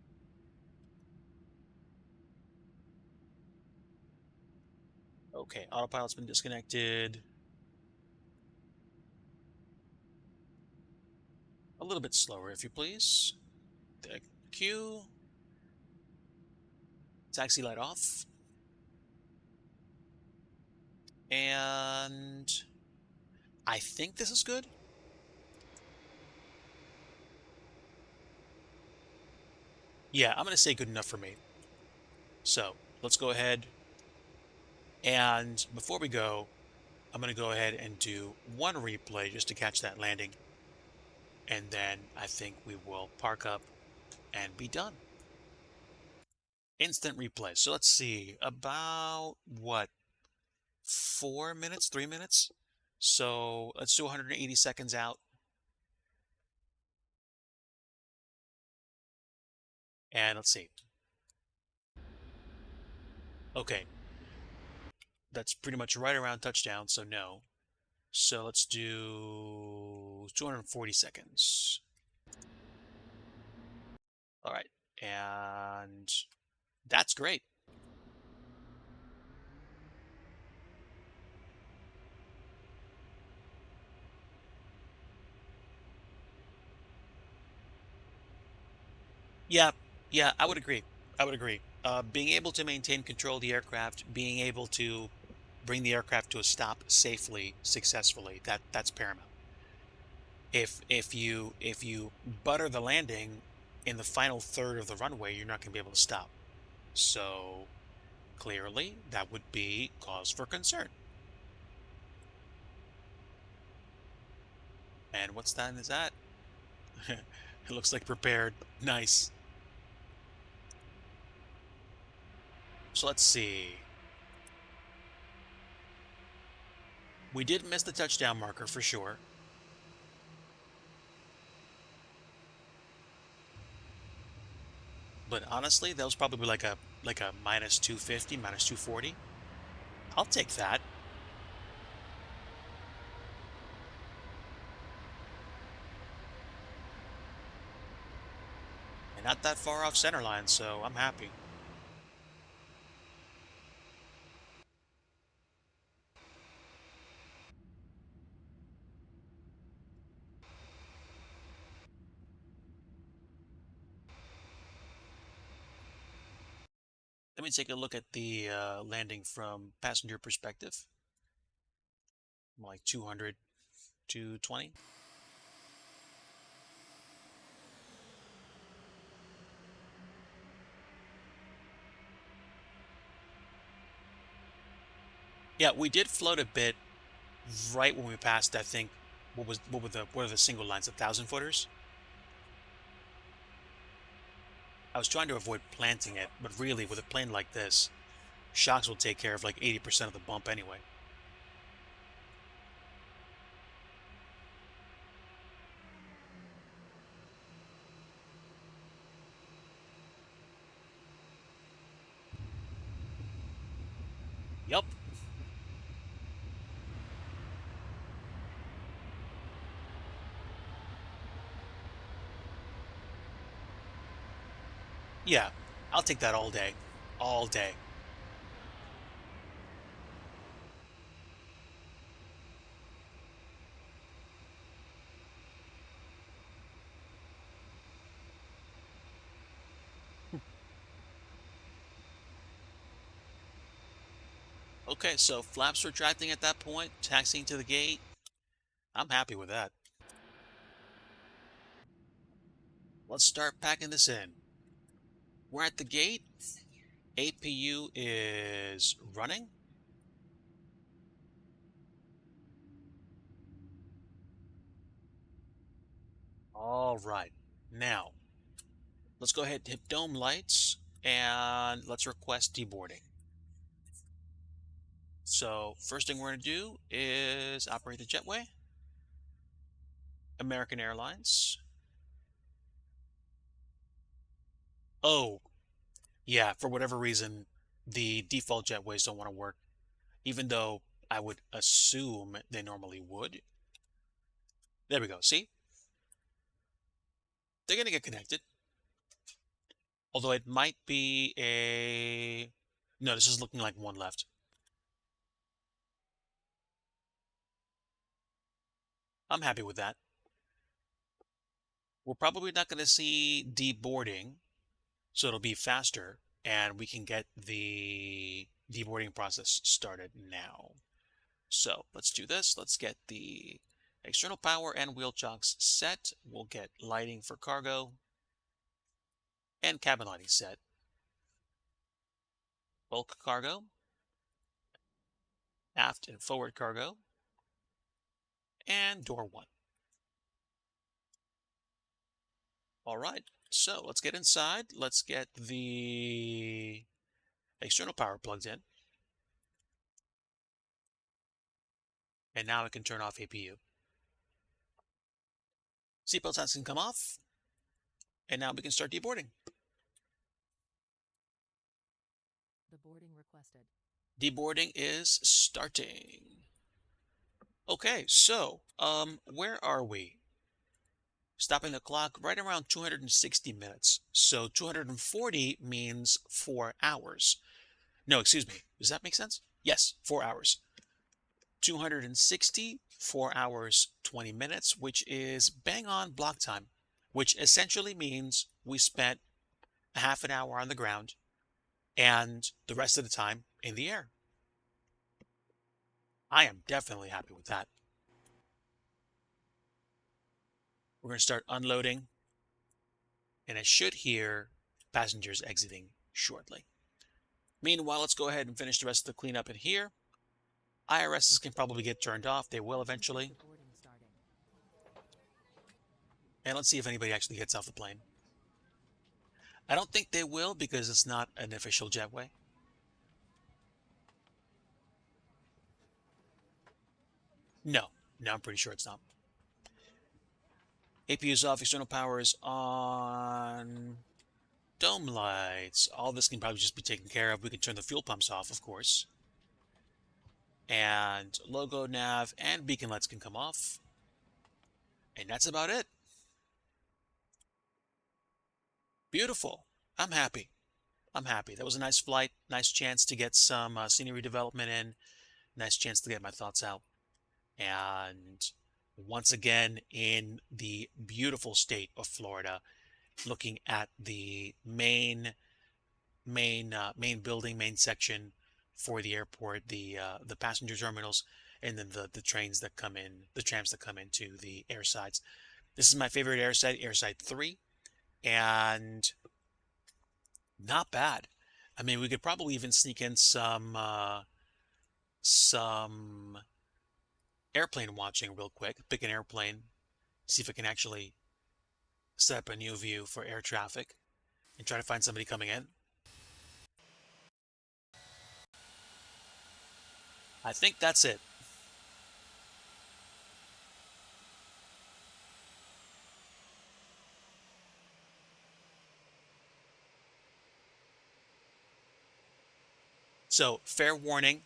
Okay, autopilot's been disconnected. A little bit slower, if you please. Thank you. Taxi light off. And I think this is good. Yeah, I'm going to say good enough for me. So let's go ahead. And before we go, I'm going to go ahead and do one replay just to catch that landing. And then I think we will park up and be done. Instant replay. So let's see, about what, 4 minutes, 3 minutes? So let's do 180 seconds out. And let's see. Okay. That's pretty much right around touchdown, so no. So let's do 240 seconds. All right. And that's great. Yeah, I would agree. I would agree. Being able to maintain control of the aircraft, being able to bring the aircraft to a stop safely, successfully, that's paramount. If you butter the landing in the final third of the runway, you're not going to be able to stop. So clearly, that would be cause for concern. And what time is that? It looks like prepared. Nice. So let's see. We did miss the touchdown marker for sure. But honestly, that was probably like a minus 250, minus 240. I'll take that. And not that far off center line, so I'm happy. Let me take a look at the landing from passenger perspective. Like 200, 220. Yeah, we did float a bit right when we passed, I think, what are the single lines, 1,000-footers? I was trying to avoid planting it, but really, with a plane like this, shocks will take care of like 80% of the bump anyway. Yup. Yeah, I'll take that all day. All day. Okay, so flaps retracting at that point, taxiing to the gate. I'm happy with that. Let's start packing this in. We're at the gate. APU is running. All right. Now, let's go ahead and hit dome lights and let's request deboarding. So first thing we're going to do is operate the jetway. American Airlines. Oh, Yeah, for whatever reason, the default jetways don't want to work, even though I would assume they normally would. There we go. See? They're going to get connected. Although it might be a... No, this is looking like one left. I'm happy with that. We're probably not going to see deboarding, so it'll be faster, and we can get the deboarding process started now. So let's do this. Let's get the external power and wheel chocks set. We'll get lighting for cargo and cabin lighting set. Bulk cargo, aft and forward cargo, and door 1. All right, so let's get inside. Let's get the external power plugged in. And now I can turn off APU. Seatbelt signs can come off. And now we can start deboarding. The boarding requested. Deboarding is starting. Okay, so where are we? Stopping the clock right around 260 minutes. So 240 means 4 hours. No, excuse me. Does that make sense? Yes, 4 hours. 260, 4 hours, 20 minutes, which is bang on block time, which essentially means we spent a half an hour on the ground and the rest of the time in the air. I am definitely happy with that. We're going to start unloading, and I should hear passengers exiting shortly. Meanwhile, let's go ahead and finish the rest of the cleanup in here. IRSs can probably get turned off. They will eventually. The boarding starting. And let's see if anybody actually gets off the plane. I don't think they will because it's not an official jetway. No, I'm pretty sure it's not. APU's off, external power is on. Dome lights. All this can probably just be taken care of. We can turn the fuel pumps off, of course. And logo, nav, and beacon lights can come off. And that's about it. Beautiful. I'm happy. That was a nice flight. Nice chance to get some scenery development in. Nice chance to get my thoughts out. And once again, in the beautiful state of Florida, looking at the main building, main section for the airport, the passenger terminals, and then the trains that come in, the trams that come into the air sides. This is my favorite air side 3, and not bad. I mean, we could probably even sneak in some airplane watching real quick. Pick an airplane, see if it can actually set up a new view for air traffic, and try to find somebody coming in. I think that's it. So, fair warning,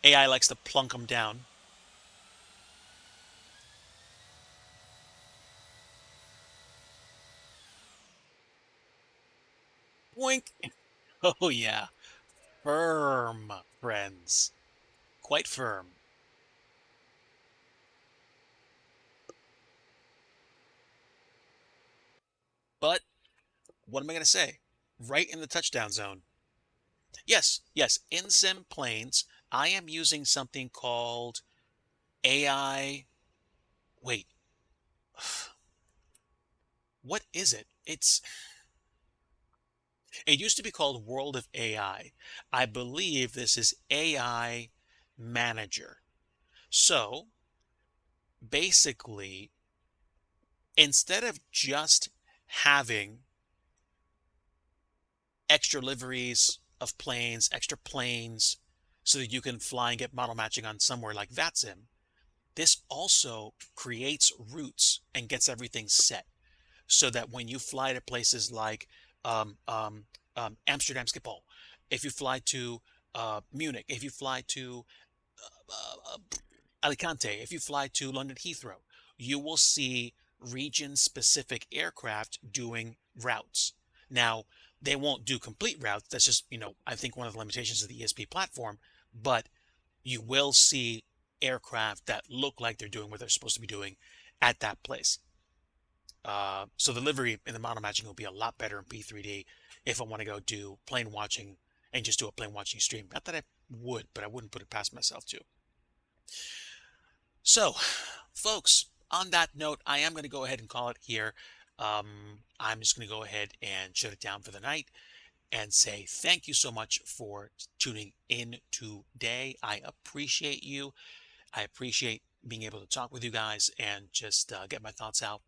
AI likes to plunk them down. Boink! Oh yeah, firm, friends. Quite firm. But, what am I going to say? Right in the touchdown zone. Yes, in sim planes, I am using something called AI. Wait. What is it? It used to be called World of AI. I believe this is AI Manager. So, basically, instead of just having extra liveries of planes, extra planes, so that you can fly and get model matching on somewhere like VATSIM, this also creates routes and gets everything set so that when you fly to places like Amsterdam Schiphol, if you fly to Munich, if you fly to Alicante, if you fly to London Heathrow, you will see region-specific aircraft doing routes. Now, they won't do complete routes. That's just, I think one of the limitations of the ESP platform, but you will see aircraft that look like they're doing what they're supposed to be doing at that place. So the livery and the model matching will be a lot better in P3D if I want to go do plane watching and just do a plane watching stream. Not that I would, but I wouldn't put it past myself to. So, folks, on that note, I am going to go ahead and call it here. I'm just going to go ahead and shut it down for the night and say thank you so much for tuning in today. I appreciate you. I appreciate being able to talk with you guys and just get my thoughts out.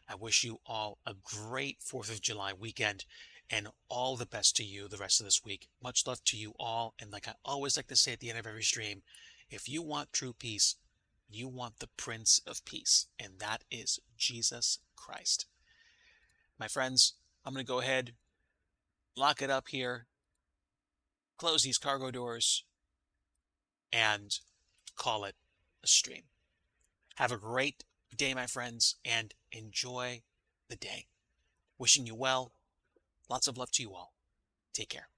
I wish you all a great 4th of July weekend and all the best to you the rest of this week. Much love to you all. And like I always like to say at the end of every stream, if you want true peace, you want the Prince of Peace, and that is Jesus Christ. My friends, I'm going to go ahead, lock it up here, close these cargo doors, and call it a stream. Have a great day, my friends, and enjoy the day. Wishing you well. Lots of love to you all. Take care.